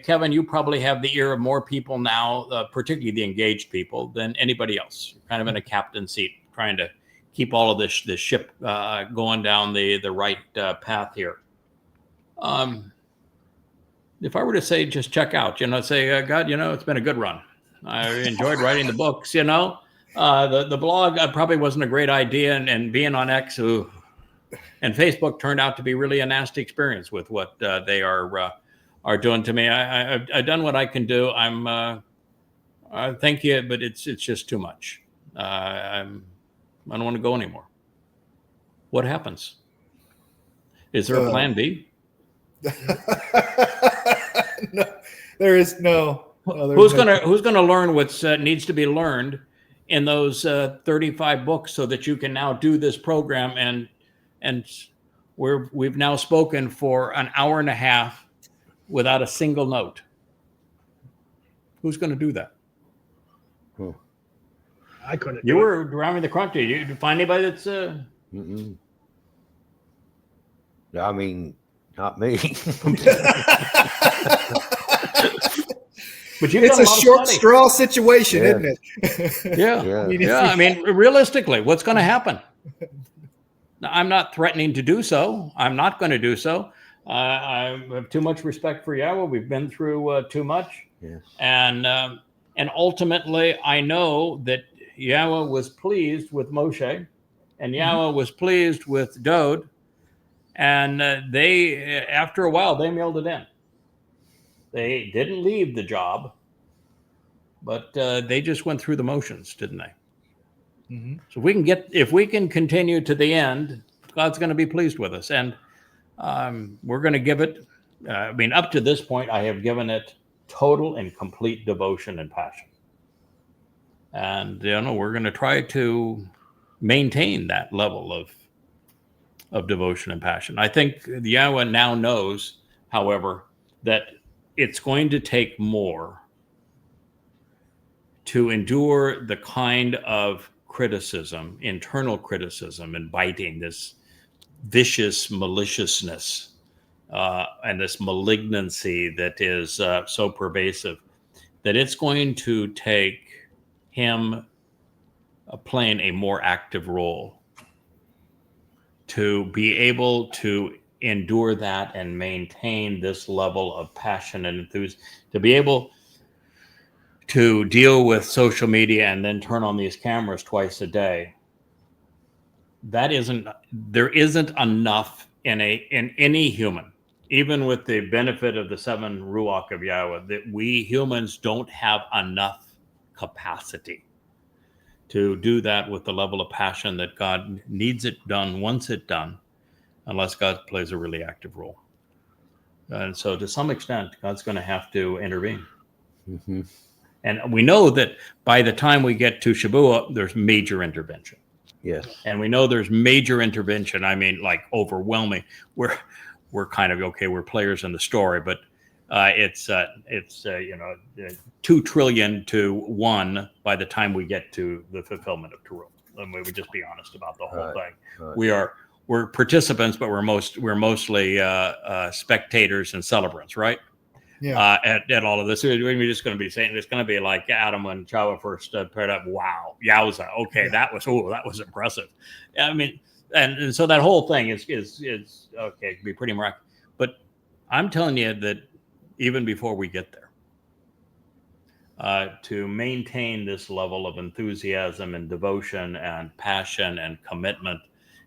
Kevin, you probably have the ear of more people now, particularly the engaged people, than anybody else. You're kind of in a captain seat, trying to keep all of this ship going down the right path here. If I were to say, just check out, say, God, it's been a good run. I enjoyed writing the books. The blog probably wasn't a great idea, and being on X, and Facebook turned out to be really a nasty experience with what they are doing to me. I've done what I can do. Thank you, but it's just too much. I don't want to go anymore. What happens? Is there a plan B? No, there is no. Who's gonna learn what needs to be learned in those 35 books so that you can now do this program and we've now spoken for an hour and a half without a single note. Who's going to do that? I couldn't. You were driving the crunch. Did you find anybody that's? Mm-mm. I mean, not me. But it's a short straw situation, isn't it? Yeah. I mean, realistically, what's going to happen? I'm not threatening to do so. I'm not going to do so. I have too much respect for Yahweh. We've been through too much. Yes. And ultimately, I know that Yahweh was pleased with Moshe, and Yahweh was pleased with Dode, and they, after a while, they mailed it in. They didn't leave the job, but they just went through the motions, didn't they? Mm-hmm. So if we can continue to the end, God's going to be pleased with us, and we're going to give it. Up to this point, I have given it total and complete devotion and passion, and we're going to try to maintain that level of devotion and passion. I think Yahweh now knows, however, that it's going to take more to endure the kind of criticism, internal criticism, and biting, this vicious maliciousness and this malignancy that is so pervasive, that it's going to take him playing a more active role to be able to endure that and maintain this level of passion and enthusiasm, to be able to deal with social media and then turn on these cameras twice a day. There isn't enough in any human, even with the benefit of the 7 Ruach of Yahweh, that we humans don't have enough capacity to do that with the level of passion that God needs it done, wants it done, unless God plays a really active role. And so to some extent, God's going to have to intervene. Mm-hmm. And we know that by the time we get to Shabuah, there's major intervention. Yes. And we know there's major intervention. I mean, like overwhelming. We're kind of, okay, we're players in the story, but it's 2 trillion to 1 by the time we get to the fulfillment of Teruah. And we would just be honest about the whole thing. Right. We're participants, but we're mostly spectators and celebrants, right? Yeah. At all of this, we're just going to be saying it's going to be like Adam when Chava first paired up. Wow, yowza! Okay, that was impressive. I mean, and so that whole thing is okay, be pretty miraculous. But I'm telling you that even before we get there, to maintain this level of enthusiasm and devotion and passion and commitment,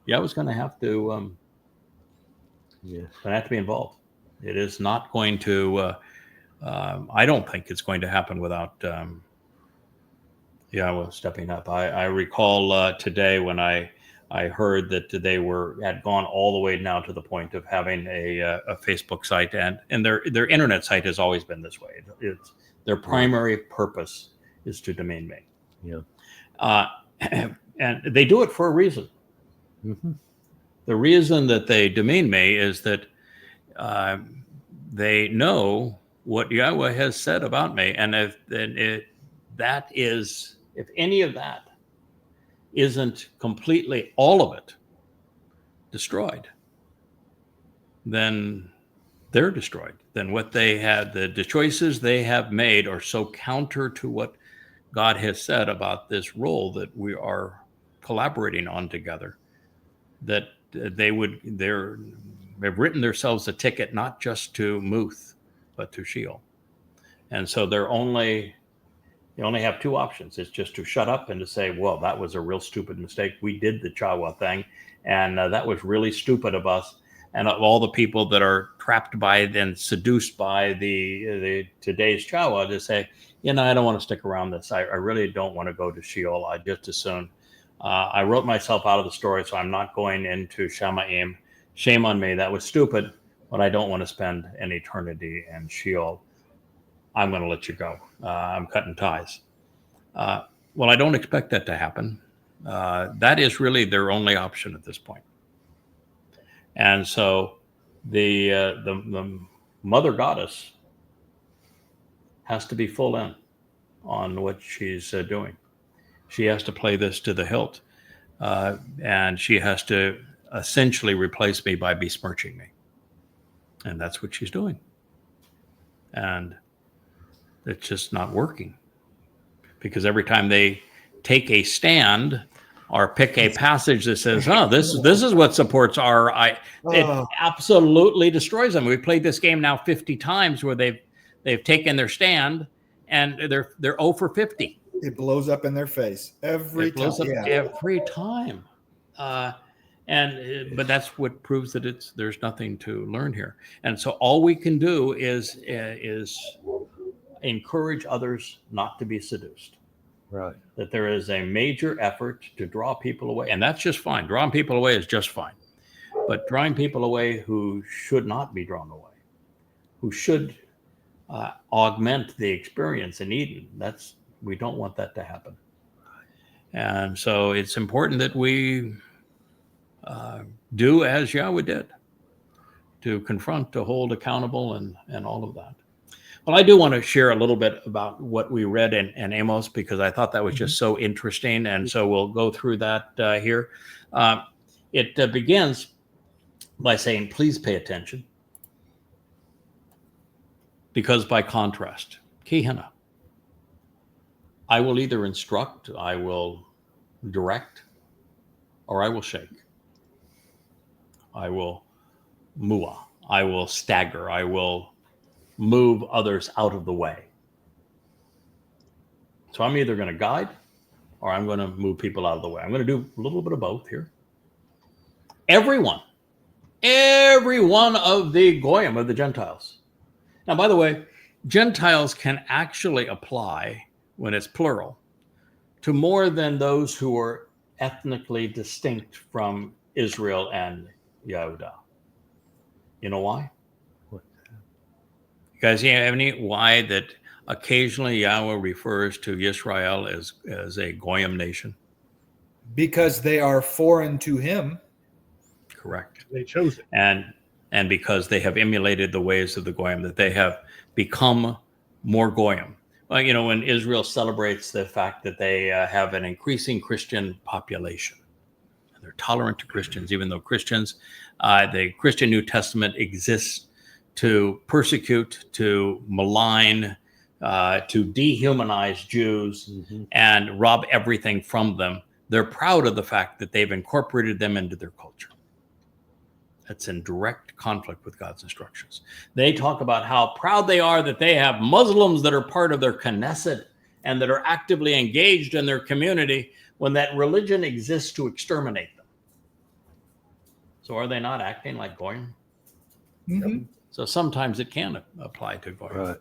Yahweh's going to have to. Going to have to be involved. It is not going to. I don't think it's going to happen without Yahweh stepping up. I recall today when I heard that they had gone all the way now to the point of having a Facebook site, and their internet site has always been this way. It's their primary purpose is to demean me. Yeah. And they do it for a reason. Mm-hmm. The reason that they demean me is that they know what Yahweh has said about me, and if any of that isn't completely, all of it, destroyed, then they're destroyed. Then what they had, the choices they have made are so counter to what God has said about this role that we are collaborating on together, that they've written themselves a ticket not just to Muth, but to Sheol. And so their only You only have two options. It's just to shut up and to say, well, that was a real stupid mistake. We did the Chawa thing, and that was really stupid of us. And of all the people that are trapped by and seduced by the today's Chawa, to say, I don't want to stick around this. I really don't want to go to Sheol. I just as soon. I wrote myself out of the story, so I'm not going into Shamayim. Shame on me. That was stupid, but I don't want to spend an eternity in Sheol. I'm going to let you go. I'm cutting ties. Well, I don't expect that to happen. That is really their only option at this point. And so the mother goddess has to be full in on what she's doing. She has to play this to the hilt. And she has to essentially replace me by besmirching me. And that's what she's doing. And it's just not working. Because every time they take a stand or pick a passage that says, this is what supports it absolutely destroys them. We played this game now 50 times where they've taken their stand and they're 0 for 50. It blows up in their face every time. Every time. But that's what proves that there's nothing to learn here. And so all we can do is encourage others not to be seduced. Right. That there is a major effort to draw people away. And that's just fine. Drawing people away is just fine. But drawing people away who should not be drawn away, who should augment the experience in Eden, we don't want that to happen. And so it's important that we do as Yahweh did, to confront, to hold accountable, and all of that. Well, I do want to share a little bit about what we read in Amos, because I thought that was just so interesting. And so we'll go through that here. It begins by saying, please pay attention. Because by contrast, Kehena, I will either instruct, I will direct, or I will shake. I will muah, I will stagger, I will move others out of the way. So I'm either going to guide or I'm going to move people out of the way. I'm going to do a little bit of both here. Every one of the Goyim, of the Gentiles. Now, by the way, Gentiles can actually apply, when it's plural, to more than those who are ethnically distinct from Israel and Yehuda. You know why? You guys have any why that occasionally Yahweh refers to Israel as a Goyim nation? Because they are foreign to him. Correct. They chose it. And because they have emulated the ways of the Goyim, that they have become more Goyim. Well, when Israel celebrates the fact that they have an increasing Christian population, and they're tolerant to Christians, even though Christians, the Christian New Testament exists to persecute, to malign, to dehumanize Jews, and rob everything from them. They're proud of the fact that they've incorporated them into their culture. That's in direct conflict with God's instructions. They talk about how proud they are that they have Muslims that are part of their Knesset and that are actively engaged in their community, when that religion exists to exterminate them. So are they not acting like Goyim? Mm-hmm. So sometimes it can apply to Goyim. Right.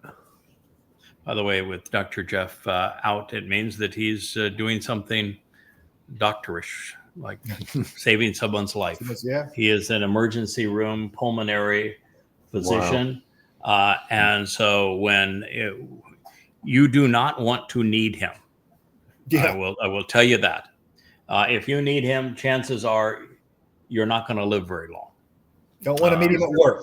By the way, with Dr. Jeff out, it means that he's doing something doctorish, like saving someone's life. Yeah. He is an emergency room pulmonary physician. Wow. And so when you do not want to need him, I will tell you that. If you need him, chances are you're not going to live very long. Don't want to meet him at work.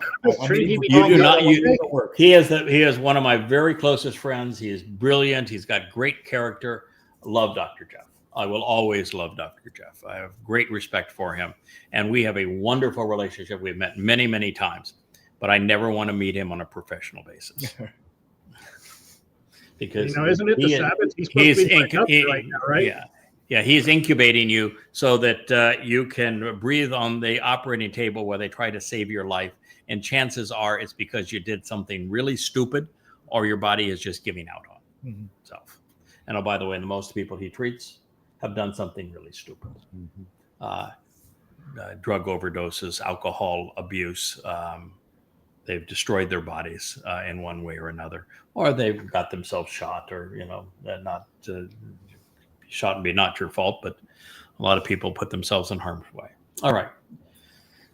He is one of my very closest friends. He is brilliant. He's got great character. Love Dr. Jeff. I will always love Dr. Jeff. I have great respect for him. And we have a wonderful relationship. We've met many, many times. But I never want to meet him on a professional basis. Because isn't it the Sabbath? He's supposed to be right now, right? Yeah, he's incubating you so that you can breathe on the operating table where they try to save your life. And chances are it's because you did something really stupid or your body is just giving out on itself. And oh, by the way, the most people he treats have done something really stupid. Drug overdoses, alcohol abuse. They've destroyed their bodies in one way or another, or they've got themselves shot, or not shot and be not your fault, but a lot of people put themselves in harm's way. All right,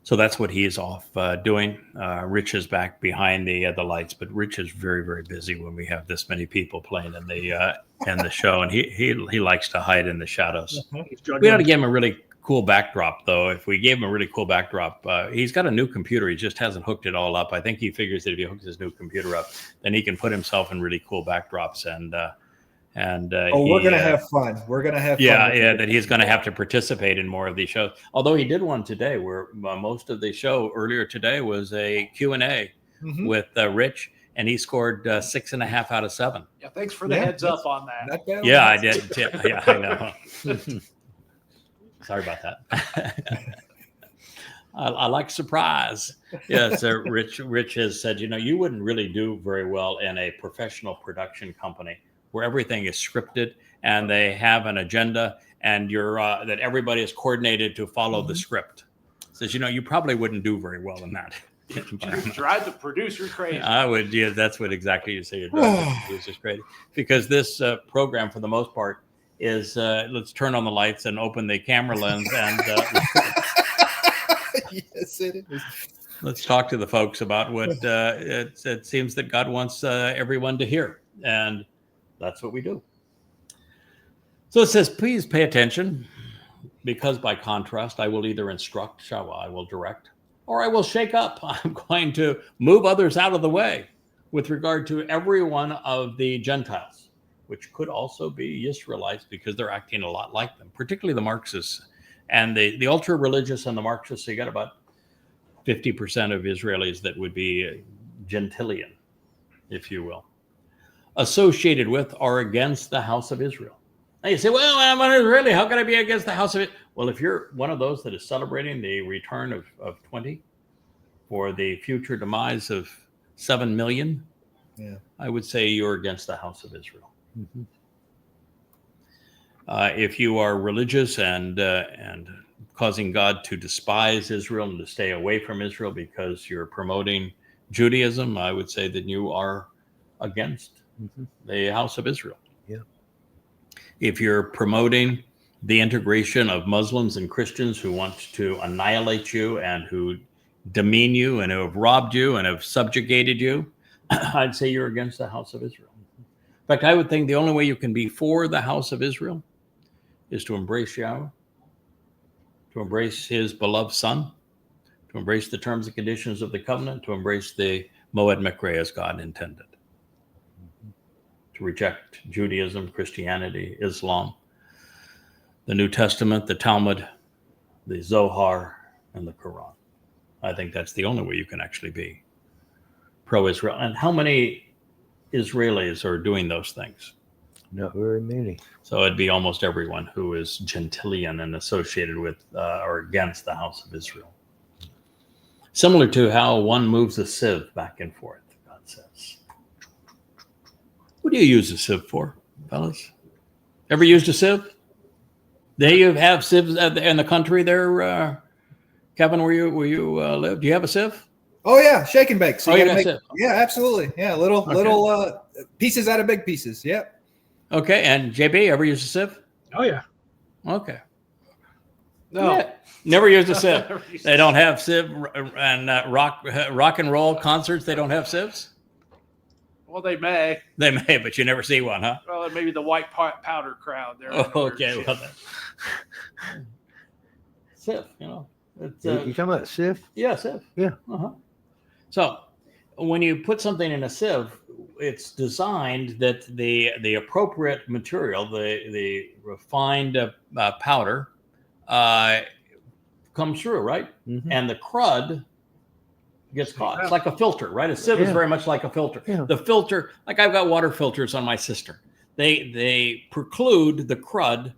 so that's what he is off doing. Rich is back behind the lights, but Rich is very, very busy when we have this many people playing in the show, and he likes to hide in the shadows. We ought to give him a really cool backdrop, though. If we gave him a really cool backdrop, he's got a new computer. He just hasn't hooked it all up. I think he figures that if he hooks his new computer up, then he can put himself in really cool backdrops. We're gonna have fun. We're gonna have fun. Yeah. That he's going to have to participate in more of these shows. Although he did one today, where most of the show earlier today was a Q&A with Rich, and he scored 6.5 out of 7. Yeah, thanks for the heads up on that. Yeah, I did. Yeah, I know. Sorry about that. I like surprise. Yes, Rich has said, you wouldn't really do very well in a professional production company where everything is scripted and they have an agenda, and that everybody is coordinated to follow the script. Says, you probably wouldn't do very well in that. You drive the producer crazy. I would. Yeah, that's what exactly you say. You're driving the producers crazy, because this program, for the most part, is let's turn on the lights and open the camera lens and yes, it is. Let's talk to the folks about what it seems that God wants everyone to hear, and that's what we do. So it says, please pay attention, because by contrast, I will either instruct, I will direct, or I will shake up. I'm going to move others out of the way with regard to every one of the Gentiles, which could also be Israelites, because they're acting a lot like them, particularly the Marxists and the ultra-religious and the Marxists. So you got about 50% of Israelis that would be Gentilian, if you will, associated with or against the house of Israel. Now you say, well, I'm an Israeli. How can I be against the house of it? Well, if you're one of those that is celebrating the return of 20 for the future demise of 7 million, I would say you're against the house of Israel. If you are religious and causing God to despise Israel and to stay away from Israel because you're promoting Judaism, I would say that you are against the house of Israel. Yeah. If you're promoting the integration of Muslims and Christians who want to annihilate you and who demean you and who have robbed you and have subjugated you, I'd say you're against the house of Israel. In fact, I would think the only way you can be for the house of Israel is to embrace Yahweh, to embrace his beloved son, to embrace the terms and conditions of the covenant, to embrace the Moed Mikre as God intended, to reject Judaism, Christianity, Islam, the New Testament, the Talmud, the Zohar, and the Quran. I think that's the only way you can actually be pro-Israel. And how many Israelis are doing those things? Not very many. So it'd be almost everyone who is Gentilian and associated with or against the house of Israel. Similar to how one moves a sieve back and forth, God says. What do you use a sieve for, fellas? Ever used a sieve? They have sieves in the country there, Kevin, where you live. Do you have a sieve? Oh yeah, shake and bake. So you got a sieve. Yeah, absolutely. Yeah, little pieces out of big pieces. Yep. Okay, and JB, ever used a sieve? Oh yeah. Okay. No. Yeah. Never used a sieve. They don't have sieve and rock and roll concerts. They don't have sieves. Well, they may. They may, but you never see one, huh? Well, maybe the white powder crowd there. Oh, okay. Well, sieve, It's, You talking about Sif? yeah, sieve. Yeah. Uh-huh. So when you put something in a sieve, it's designed that the appropriate material, the refined powder, comes through, right? Mm-hmm. And the crud gets caught. It's like a filter, right? A sieve is very much like a filter. Yeah. The filter, like I've got water filters on my cistern. They preclude the crud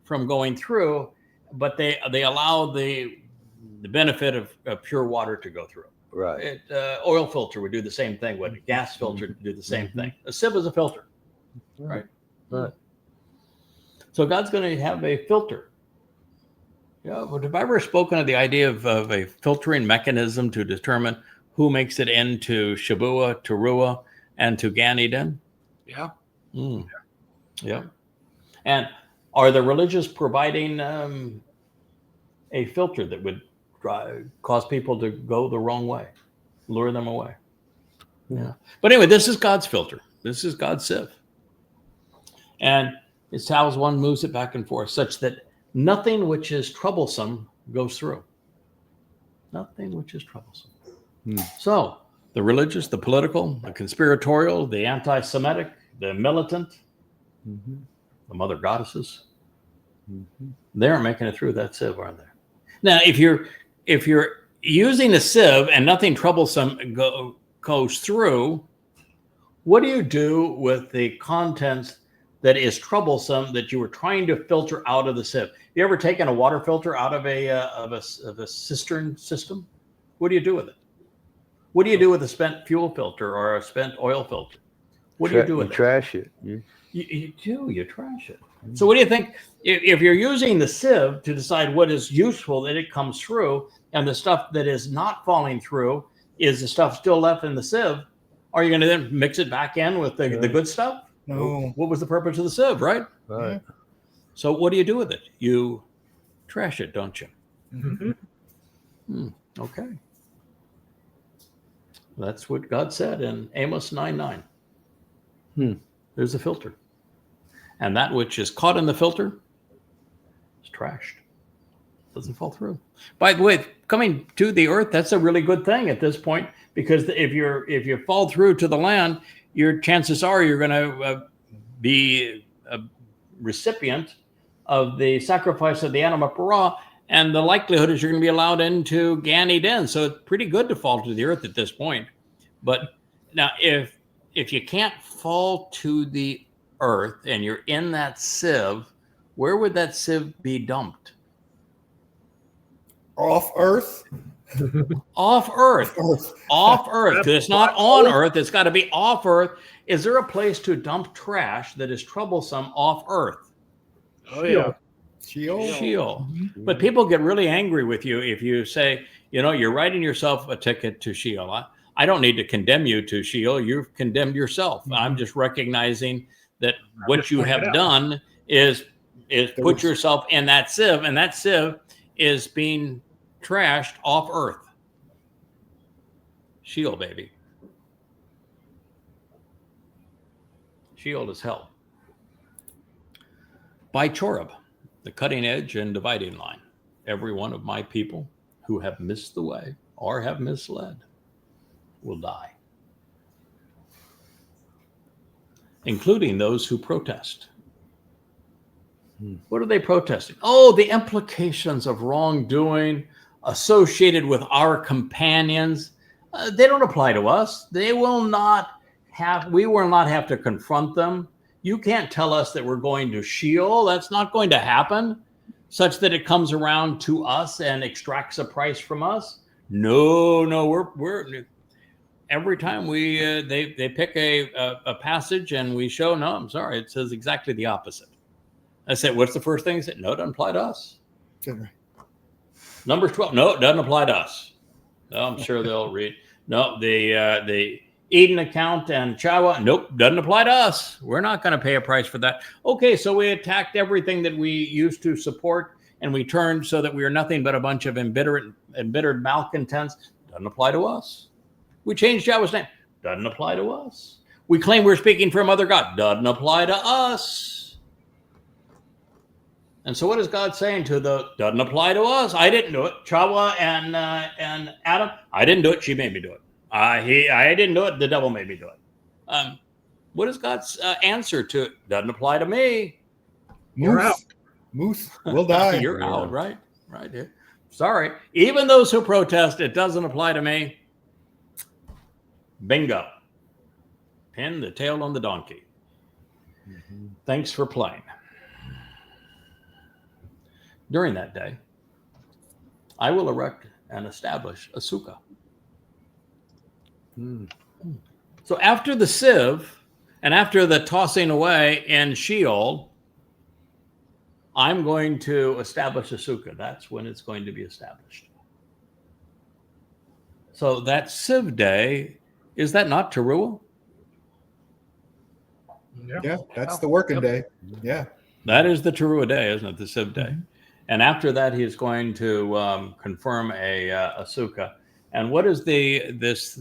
from going through, but they allow the benefit of pure water to go through. Right. Oil filter would do the same thing. Would a gas filter do the same thing? A sieve is a filter, right? Right. So God's going to have a filter. Yeah, but have I ever spoken of the idea of a filtering mechanism to determine who makes it into Shabua, Teruah, and to Gan Eden? Yeah. Mm. Yeah. And are the religious providing a filter that would cause people to go the wrong way, lure them away? Yeah. But anyway, this is God's filter. This is God's sieve. And it's how one moves it back and forth such that nothing which is troublesome goes through. Nothing which is troublesome. So the religious, the political, the conspiratorial, the anti-Semitic, the militant, the mother goddesses, they aren't making it through that sieve, are they? Now, if you're using a sieve and nothing troublesome goes through, what do you do with the contents that is troublesome that you were trying to filter out of the sieve? You ever taken a water filter out of a cistern system? What do you do with it? What do you do with a spent fuel filter or a spent oil filter? What do you do with it? Trash it. You trash it. So what do you think? If you're using the sieve to decide what is useful that it comes through, and the stuff that is not falling through is the stuff still left in the sieve, are you going to then mix it back in with the good stuff? No. What was the purpose of the sieve, right? Right. So what do you do with it? You trash it, don't you? Mm-hmm. Okay. That's what God said in Amos 9:9. There's a filter. And that which is caught in the filter is trashed. Doesn't fall through. By the way, coming to the earth, that's a really good thing at this point, because if you fall through to the land, your chances are you're going to be a recipient of the sacrifice of the animal parah, and the likelihood is you're going to be allowed into Gan Eden. So it's pretty good to fall to the earth at this point. But now, if you can't fall to the earth and you're in that sieve, where would that sieve be dumped? Off Earth. Off Earth. Off Earth. Because it's not on Earth. It's got to be off Earth. Is there a place to dump trash that is troublesome off Earth? Oh, yeah. Sheol. But people get really angry with you if you say, you're writing yourself a ticket to Sheol. I don't need to condemn you to Sheol. You've condemned yourself. I'm just recognizing that what you have done is put yourself in that sieve, and that sieve is being trashed off Earth. Sheol, baby. Sheol is hell. By Chorub, the cutting edge and dividing line, every one of my people who have missed the way or have misled will die, including those who protest. What are they protesting? Oh, the implications of wrongdoing associated with our companions. They don't apply to us. We will not have to confront them. You can't tell us that we're going to Sheol. That's not going to happen, such that it comes around to us and extracts a price from us. No, we're every time they pick a passage and we show, no, I'm sorry, it says exactly the opposite. I said, what's the first thing? They said, no, it doesn't apply to us. Numbers 12, no, it doesn't apply to us. No, I'm sure they'll read. No, the Eden account and Chawa, nope, doesn't apply to us. We're not going to pay a price for that. Okay, so we attacked everything that we used to support, and we turned so that we are nothing but a bunch of embittered malcontents. Doesn't apply to us. We changed Yahweh's name. Doesn't apply to us. We claim we're speaking from other God. Doesn't apply to us. And so what is God saying to doesn't apply to us? I didn't do it. Chawa and Adam, I didn't do it. She made me do it. I didn't do it. The devil made me do it. What is God's answer to it? Doesn't apply to me. You're out. Moose will die. You're out, right? Right. Yeah. Sorry. Even those who protest, it doesn't apply to me. Bingo. Pin the tail on the donkey. Thanks for playing. During that day, I will erect and establish a Sukah. So after the sieve and after the tossing away in Sheol, I'm going to establish a sukkah. That's when it's going to be established. So that Siv day, is that not Teruah? Yeah. Yeah, that's the working day. Yeah. That is the Teruah day, isn't it? The Siv day. And after that, he's going to confirm a sukkah. And what is this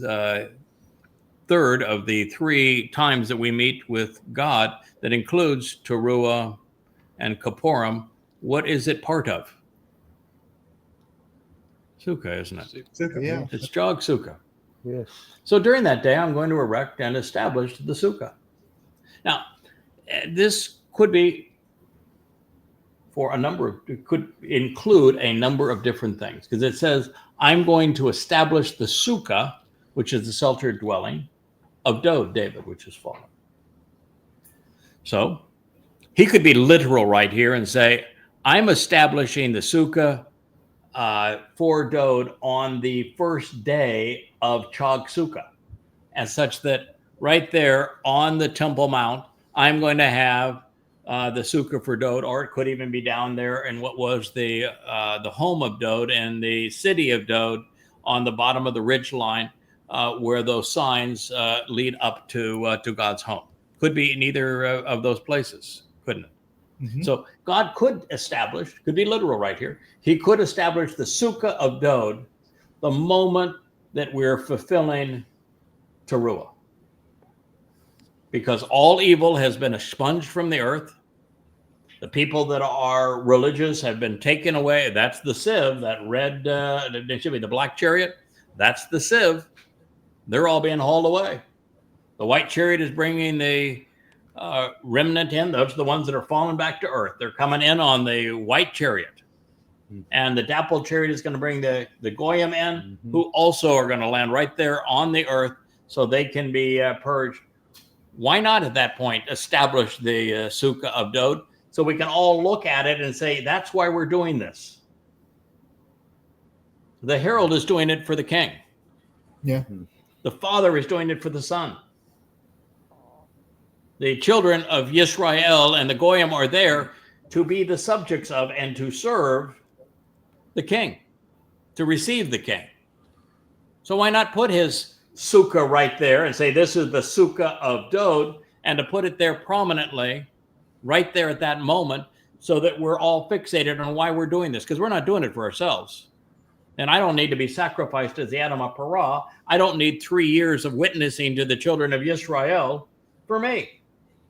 third of the 3 times that we meet with God that includes Teruah and Kippurim? What is it part of? Sukkah, isn't it? Yeah. It's Jog Sukkah. Yes. So during that day, I'm going to erect and establish the Sukkah. Now, this could be could include a number of different things, because it says, I'm going to establish the Sukah, which is the sheltered dwelling of David, which is fallen. So he could be literal right here and say, I'm establishing the Sukah for Dode on the first day of Chag Sukkah, and such that right there on the Temple Mount, I'm going to have the Sukkah for Dode, or it could even be down there in what was the home of Dode and the city of Dode on the bottom of the ridge line, where those signs lead up to God's home. Could be in either of those places, couldn't it? Mm-hmm. So God could establish, could be literal right here, he could establish the Sukkah of Dode the moment that we're fulfilling Teruah. Because all evil has been expunged from the earth. The people that are religious have been taken away. That's the sieve, that red, it should be the black chariot. That's the sieve. They're all being hauled away. The white chariot is bringing the remnant in. Those are the ones that are falling back to earth. They're coming in on the white chariot. And the dappled chariot is going to bring the Goyim in, who also are going to land right there on the earth so they can be purged. Why not at that point establish the Sukkah of Dode so we can all look at it and say, that's why we're doing this. The herald is doing it for the king. Yeah. The father is doing it for the son. The children of Yisrael and the Goyim are there to be the subjects of and to serve the king, to receive the king. So why not put his Sukkah right there and say, this is the Sukkah of Dode, and to put it there prominently right there at that moment so that we're all fixated on why we're doing this, because we're not doing it for ourselves. And I don't need to be sacrificed as the Adam of Parah. I don't need 3 years of witnessing to the children of Yisrael for me.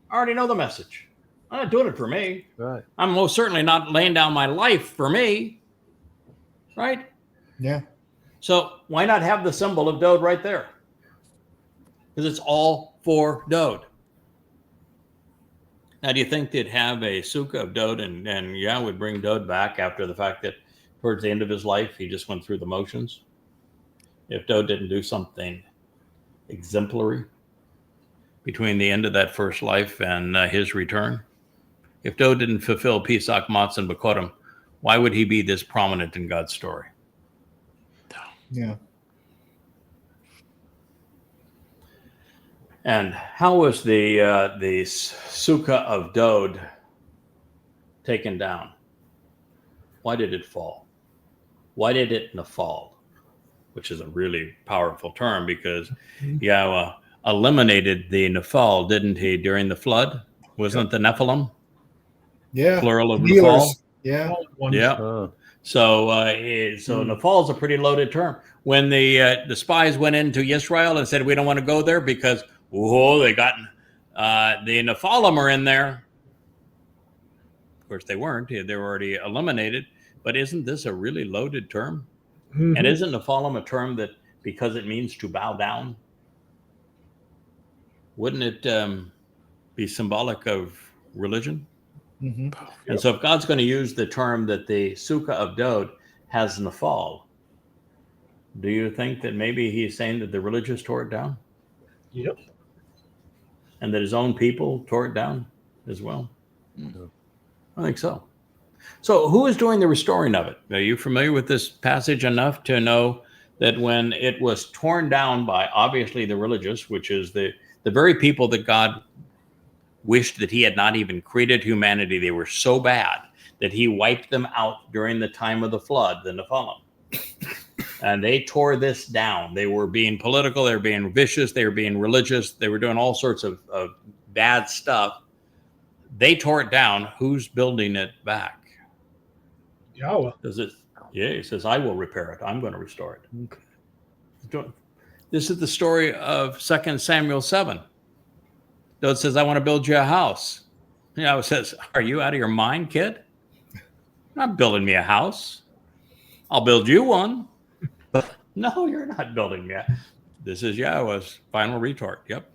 I already know the message. I'm not doing it for me. Right. I'm most certainly not laying down my life for me. Right? Yeah. So why not have the symbol of Dode right there? Because it's all for Dode. Now, do you think they'd have a Sukkah of Dode and Yah would bring Dode back after the fact that towards the end of his life, he just went through the motions? If Dode didn't do something exemplary between the end of that first life and his return? If Dode didn't fulfill Pesach, Matzah, and Bekorim, why would he be this prominent in God's story? Yeah. And how was the Sukkah of Dode taken down? Why did it fall? Why did it nafal? Which is a really powerful term, because Yahweh eliminated the nafal, didn't he, during the flood? Wasn't it the Nephilim? Yeah. Plural of Healers. nafal? Yeah. Yeah. Oh. So nafal is a pretty loaded term. When the spies went into Yisrael and said, we don't want to go there because, they got the Nephilim are in there. Of course, they weren't. They were already eliminated. But isn't this a really loaded term? Mhm. And isn't Nephilim a term that, because it means to bow down, wouldn't it be symbolic of religion? Mm-hmm. And so if God's going to use the term that the Sukkah of Dode has nafal, do you think that maybe he's saying that the religious tore it down? Yep. And that his own people tore it down as well? I think so. So who is doing the restoring of it? Are you familiar with this passage enough to know that when it was torn down by obviously the religious, which is the very people that God wished that he had not even created humanity, they were so bad that he wiped them out during the time of the flood, the Nephilim. And they tore this down. They were being political. They were being vicious. They were being religious. They were doing all sorts of bad stuff. They tore it down. Who's building it back? Yahweh. He says, I will repair it. I'm going to restore it. Okay. This is the story of 2 Samuel 7. God says, I want to build you a house. Yahweh says, are you out of your mind, kid? I'm not building me a house. I'll build you one. No, you're not building me. This is Yahweh's final retort. Yep.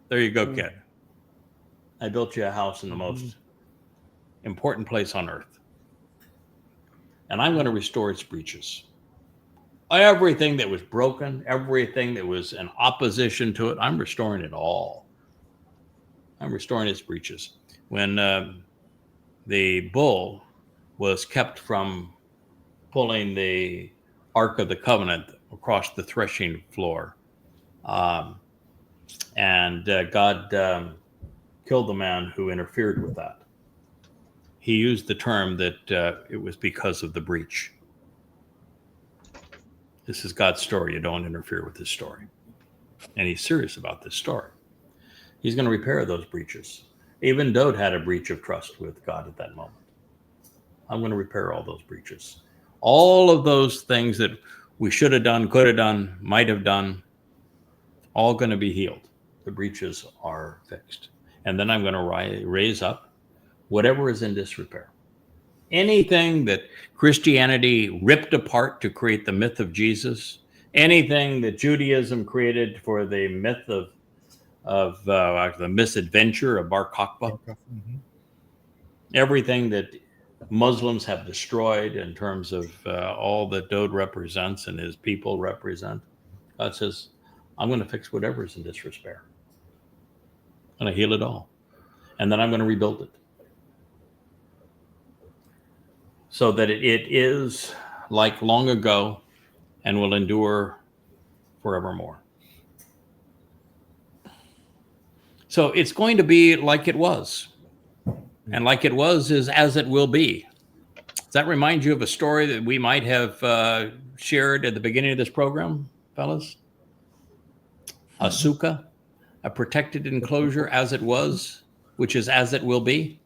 There you go, kid. I built you a house in the most important place on earth. And I'm going to restore its breaches. Everything that was broken, everything that was in opposition to it, I'm restoring it all. I'm restoring its breaches. When the bull was kept from pulling the Ark of the Covenant across the threshing floor, and God killed the man who interfered with that. He used the term that it was because of the breach. This is God's story. You don't interfere with his story. And he's serious about this story. He's going to repair those breaches. Even Dode had a breach of trust with God at that moment. I'm going to repair all those breaches. All of those things that we should have done, could have done, might have done, all going to be healed. The breaches are fixed. And then I'm going to raise up whatever is in disrepair. Anything that Christianity ripped apart to create the myth of Jesus, anything that Judaism created for the myth of the misadventure of Bar Kokhba, everything that Muslims have destroyed in terms of all that Dode represents and his people represent, God says, I'm going to fix whatever is in disrepair. I'm going to heal it all. And then I'm going to rebuild it. So that it is like long ago and will endure forevermore. So it's going to be like it was. And like it was is as it will be. Does that remind you of a story that we might have shared at the beginning of this program, fellas? A Sukah, a protected enclosure as it was, which is as it will be.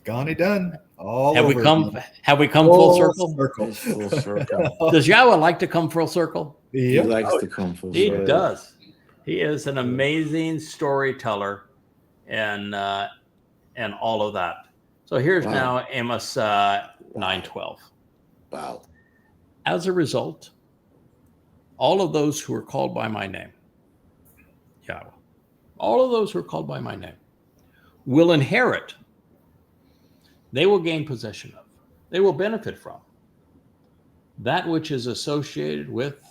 Gone and done. All Have we over come? again. Have we come full circle? It's full circle. Does Yahweh like to come full circle? He Yep. likes to come full He circle. does. He is an amazing storyteller, and all of that. So here's now Amos 9:12. Wow. As a result, all of those who are called by my name, Yahweh, all of those who are called by my name, will inherit. They will gain possession of. They will benefit from that which is associated with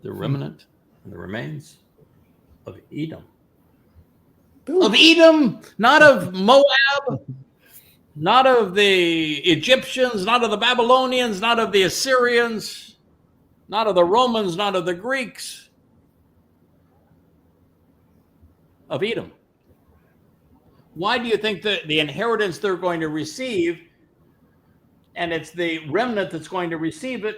the remnant and the remains of Edom. Of Edom, not of Moab, not of the Egyptians, not of the Babylonians, not of the Assyrians, not of the Romans, not of the Greeks, of Edom. Why do you think that the inheritance they're going to receive, and it's the remnant that's going to receive it,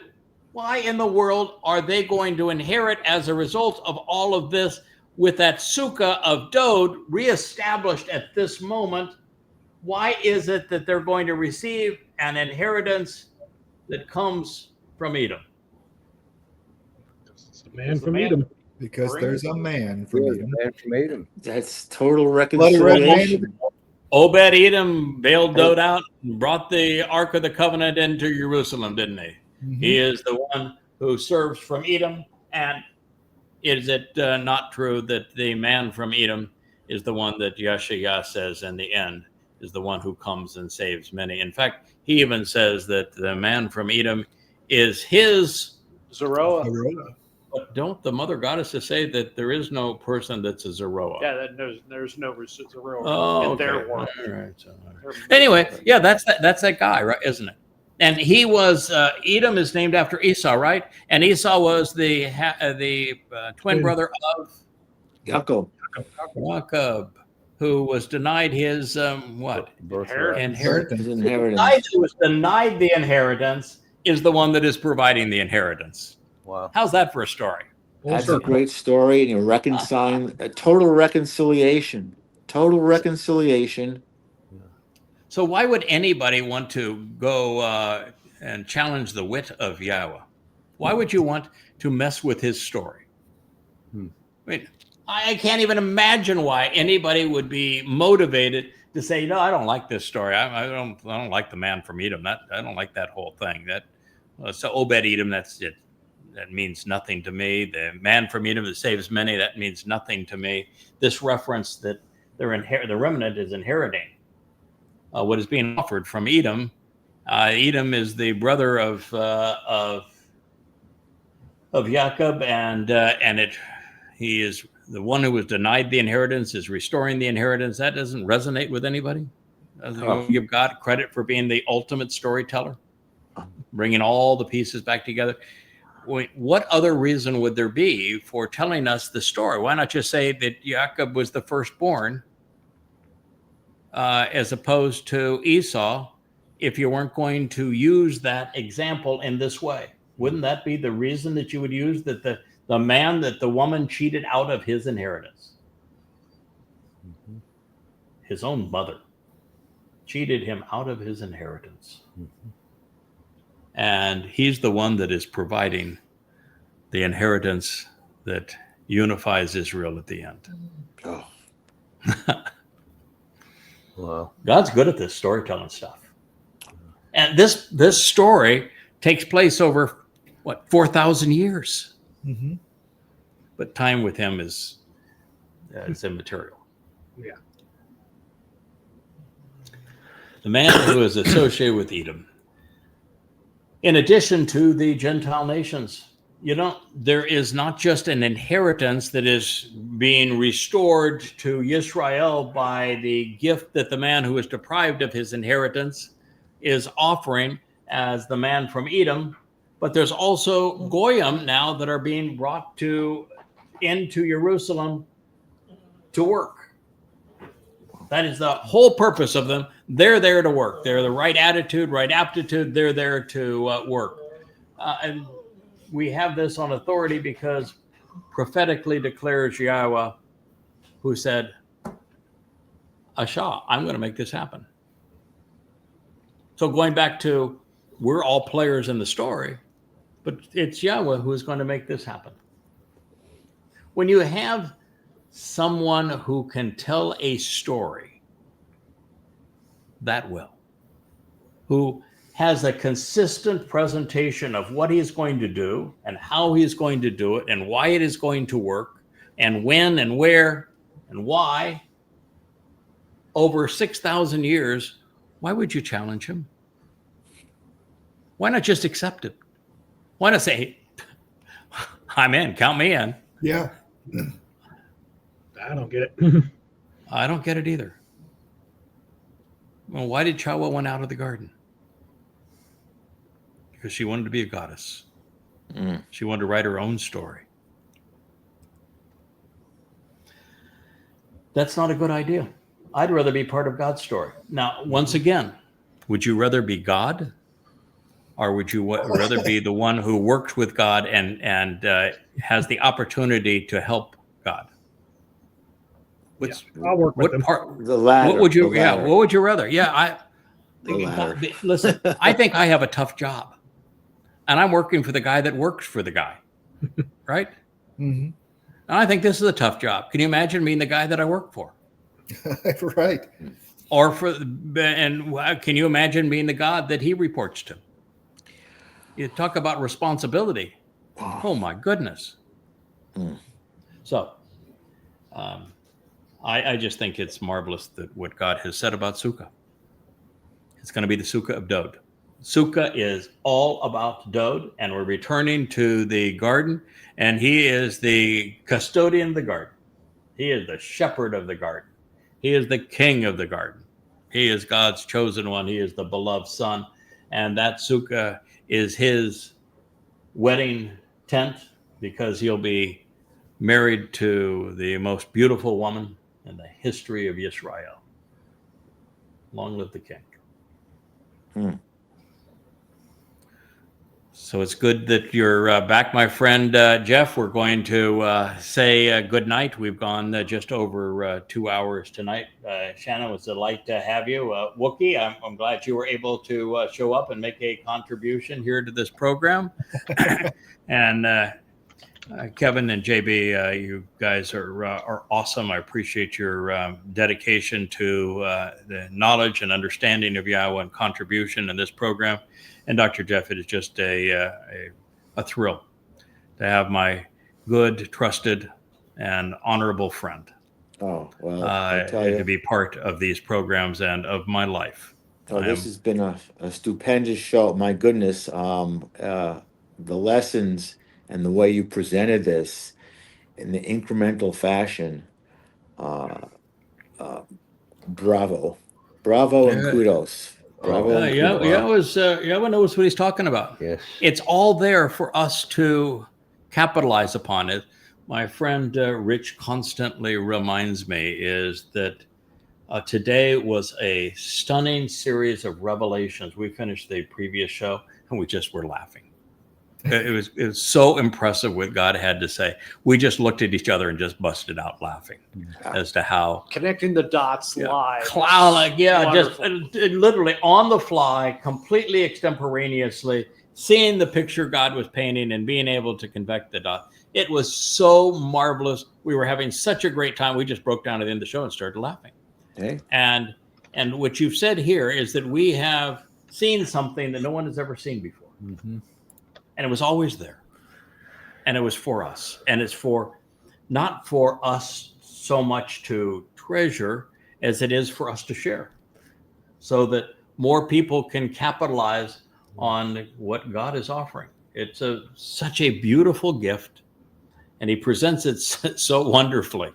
why in the world are they going to inherit as a result of all of this with that Sukah of Dode reestablished at this moment? Why is it that they're going to receive an inheritance that comes from Edom? It's the man from Edom. Because there's a man from Edom. Man from Edom. That's total Bloody red man. reconciliation. Obed Edom bailed Dode out and brought the Ark of the Covenant into Jerusalem, didn't he? Mhm. He is the one who serves from Edom. And is it not true that the man from Edom is the one that Yeshua says in the end is the one who comes and saves many? In fact, he even says that the man from Edom is his. Zeroah. But don't the mother goddesses say that there is no person that's a Zeroah? Yeah, there's no Zeroah Oh, in their world. All right. Anyway, yeah, that's that guy, right? Isn't it? And he was Edom is named after Esau, right? And Esau was the twin brother of Yaakov. Jacob. who was denied his Birthright. inheritance. His The guy inheritance. who was denied the inheritance is the one that is providing the inheritance. Wow. How's that for a story? Full That's a circle. great story, and you're reconciling a total reconciliation. Total reconciliation. So why would anybody want to go and challenge the wit of Yahweh? Why would you want to mess with his story? I mean, I can't even imagine why anybody would be motivated to say, "No, I don't like this story. I don't like the man from Edom. I don't like that whole thing. So Obed Edom, that's it. That means nothing to me. The man from Edom that saves many, that means nothing to me. This reference that the remnant is inheriting what is being offered from Edom. Edom is the brother of Jacob, and he is the one who was denied the inheritance is restoring the inheritance. That doesn't resonate with anybody. Doesn't give God credit for being the ultimate storyteller, bringing all the pieces back together. What other reason would there be for telling us the story? Why not just say that Jacob was the firstborn as opposed to Esau, if you weren't going to use that example in this way? Wouldn't that be the reason that you would use that the man that the woman cheated out of his inheritance? His own mother cheated him out of his inheritance. And he's the one that is providing the inheritance that unifies Israel at the end. Oh. Wow. God's good at this storytelling stuff. And this story takes place over, 4,000 years. Mm-hmm. But time with him is immaterial. Yeah. The man who is associated with Edom, in addition to the Gentile nations, there is not just an inheritance that is being restored to Israel by the gift that the man who is deprived of his inheritance is offering as the man from Edom, but there's also Goyim now that are being brought into Jerusalem to work. That is the whole purpose of them. They're there to work. They're the right attitude, right aptitude. They're there to work. And we have this on authority because prophetically declares Yahweh, who said, Ashah, I'm going to make this happen. So going back to, we're all players in the story, but it's Yahweh who is going to make this happen. When you have someone who can tell a story that well, who has a consistent presentation of what he's going to do and how he's going to do it and why it is going to work and when and where and why, over 6,000 years, why would you challenge him? Why not just accept it? Why not say, hey, I'm in, count me in? Yeah. I don't get it. I don't get it either. Well, why did Chawa went out of the garden? Because she wanted to be a goddess. She wanted to write her own story. That's not a good idea. I'd rather be part of God's story. Now, once again, would you rather be God, or would you rather be the one who works with God and has the opportunity to help God? I'll work with them. The latter. What would you? the Yeah. latter. What would you rather? Yeah. The latter. Listen, I think I have a tough job, and I'm working for the guy that works for the guy, right? Mm-hmm. And I think this is a tough job. Can you imagine being the guy that I work for? Right. Or can you imagine being the God that he reports to? You talk about responsibility. Oh my goodness. So, I just think it's marvelous that what God has said about Sukah. It's going to be the Sukah of Dod. Sukah is all about Dod, and we're returning to the garden, and he is the custodian of the garden. He is the shepherd of the garden. He is the king of the garden. He is God's chosen one. He is the beloved son, and that Sukah is his wedding tent because he'll be married to the most beautiful woman in the history of Israel. Long live the king. So it's good that you're back, my friend Jeff. We're going to say good night. We've gone just over 2 hours tonight. Shannon, it was a delight to have you. Wookie, I'm glad you were able to show up and make a contribution here to this program. And Kevin and JB, you guys are awesome. I appreciate your dedication to the knowledge and understanding of Yahweh and contribution in this program. And Dr. Jeff, it is just a thrill to have my good, trusted, and honorable friend Oh, well, I tell to you, be part of these programs and of my life. this has been a stupendous show. My goodness, the lessons and the way you presented this in the incremental fashion, bravo, and kudos. Bravo and kudos. Yahweh knows what he's talking about. Yes. It's all there for us to capitalize upon it. My friend Rich constantly reminds me is that today was a stunning series of revelations. We finished the previous show and we just were laughing. It was so impressive what God had to say. We just looked at each other and just busted out laughing as to how Connecting the dots live. Just literally on the fly, completely extemporaneously, seeing the picture God was painting and being able to connect the dots. It was so marvelous. We were having such a great time. We just broke down at the end of the show and started laughing. Hey. And what you've said here is that we have seen something that no one has ever seen before. Mm-hmm. And it was always there. And it was for us. And it's not for us so much to treasure as it is for us to share, so that more people can capitalize on what God is offering. It's such a beautiful gift, and he presents it so wonderfully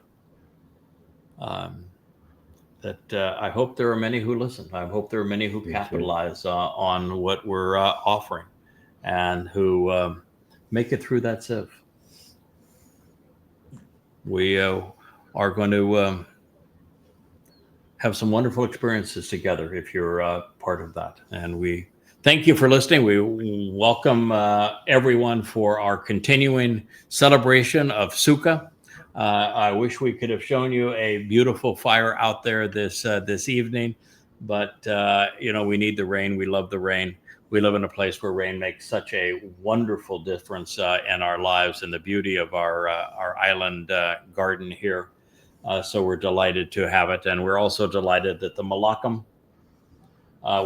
that I hope there are many who listen. I hope there are many who capitalize on what we're offering and who make it through that sieve. We are going to have some wonderful experiences together if you're part of that. And we thank you for listening. We welcome everyone for our continuing celebration of Sukah. I wish we could have shown you a beautiful fire out there this evening, but we need the rain. We love the rain. We live in a place where rain makes such a wonderful difference in our lives and the beauty of our island garden here. So we're delighted to have it. And we're also delighted that the Malakam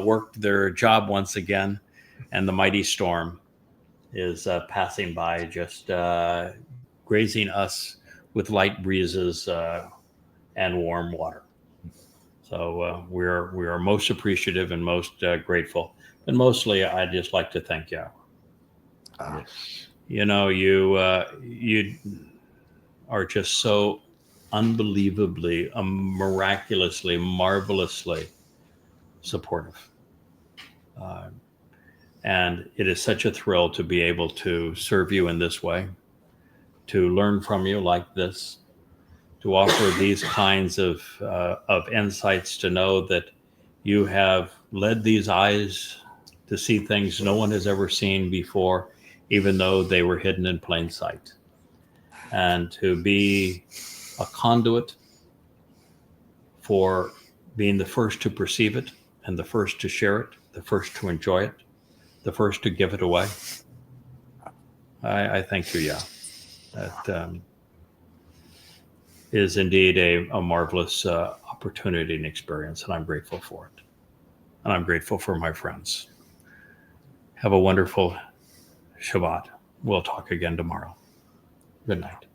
worked their job once again, and the mighty storm is passing by, just grazing us with light breezes and warm water. So we are most appreciative and most grateful. And mostly, I'd just like to thank Yahweh. Yes. You are just so unbelievably, miraculously, marvelously supportive. And it is such a thrill to be able to serve you in this way, to learn from you like this, to offer these kinds of insights, to know that you have led these eyes to see things no one has ever seen before, even though they were hidden in plain sight. And to be a conduit for being the first to perceive it and the first to share it, the first to enjoy it, the first to give it away. I thank you, Yah. That is indeed a marvelous opportunity and experience, and I'm grateful for it. And I'm grateful for my friends. Have a wonderful Shabbat. We'll talk again tomorrow. Good night.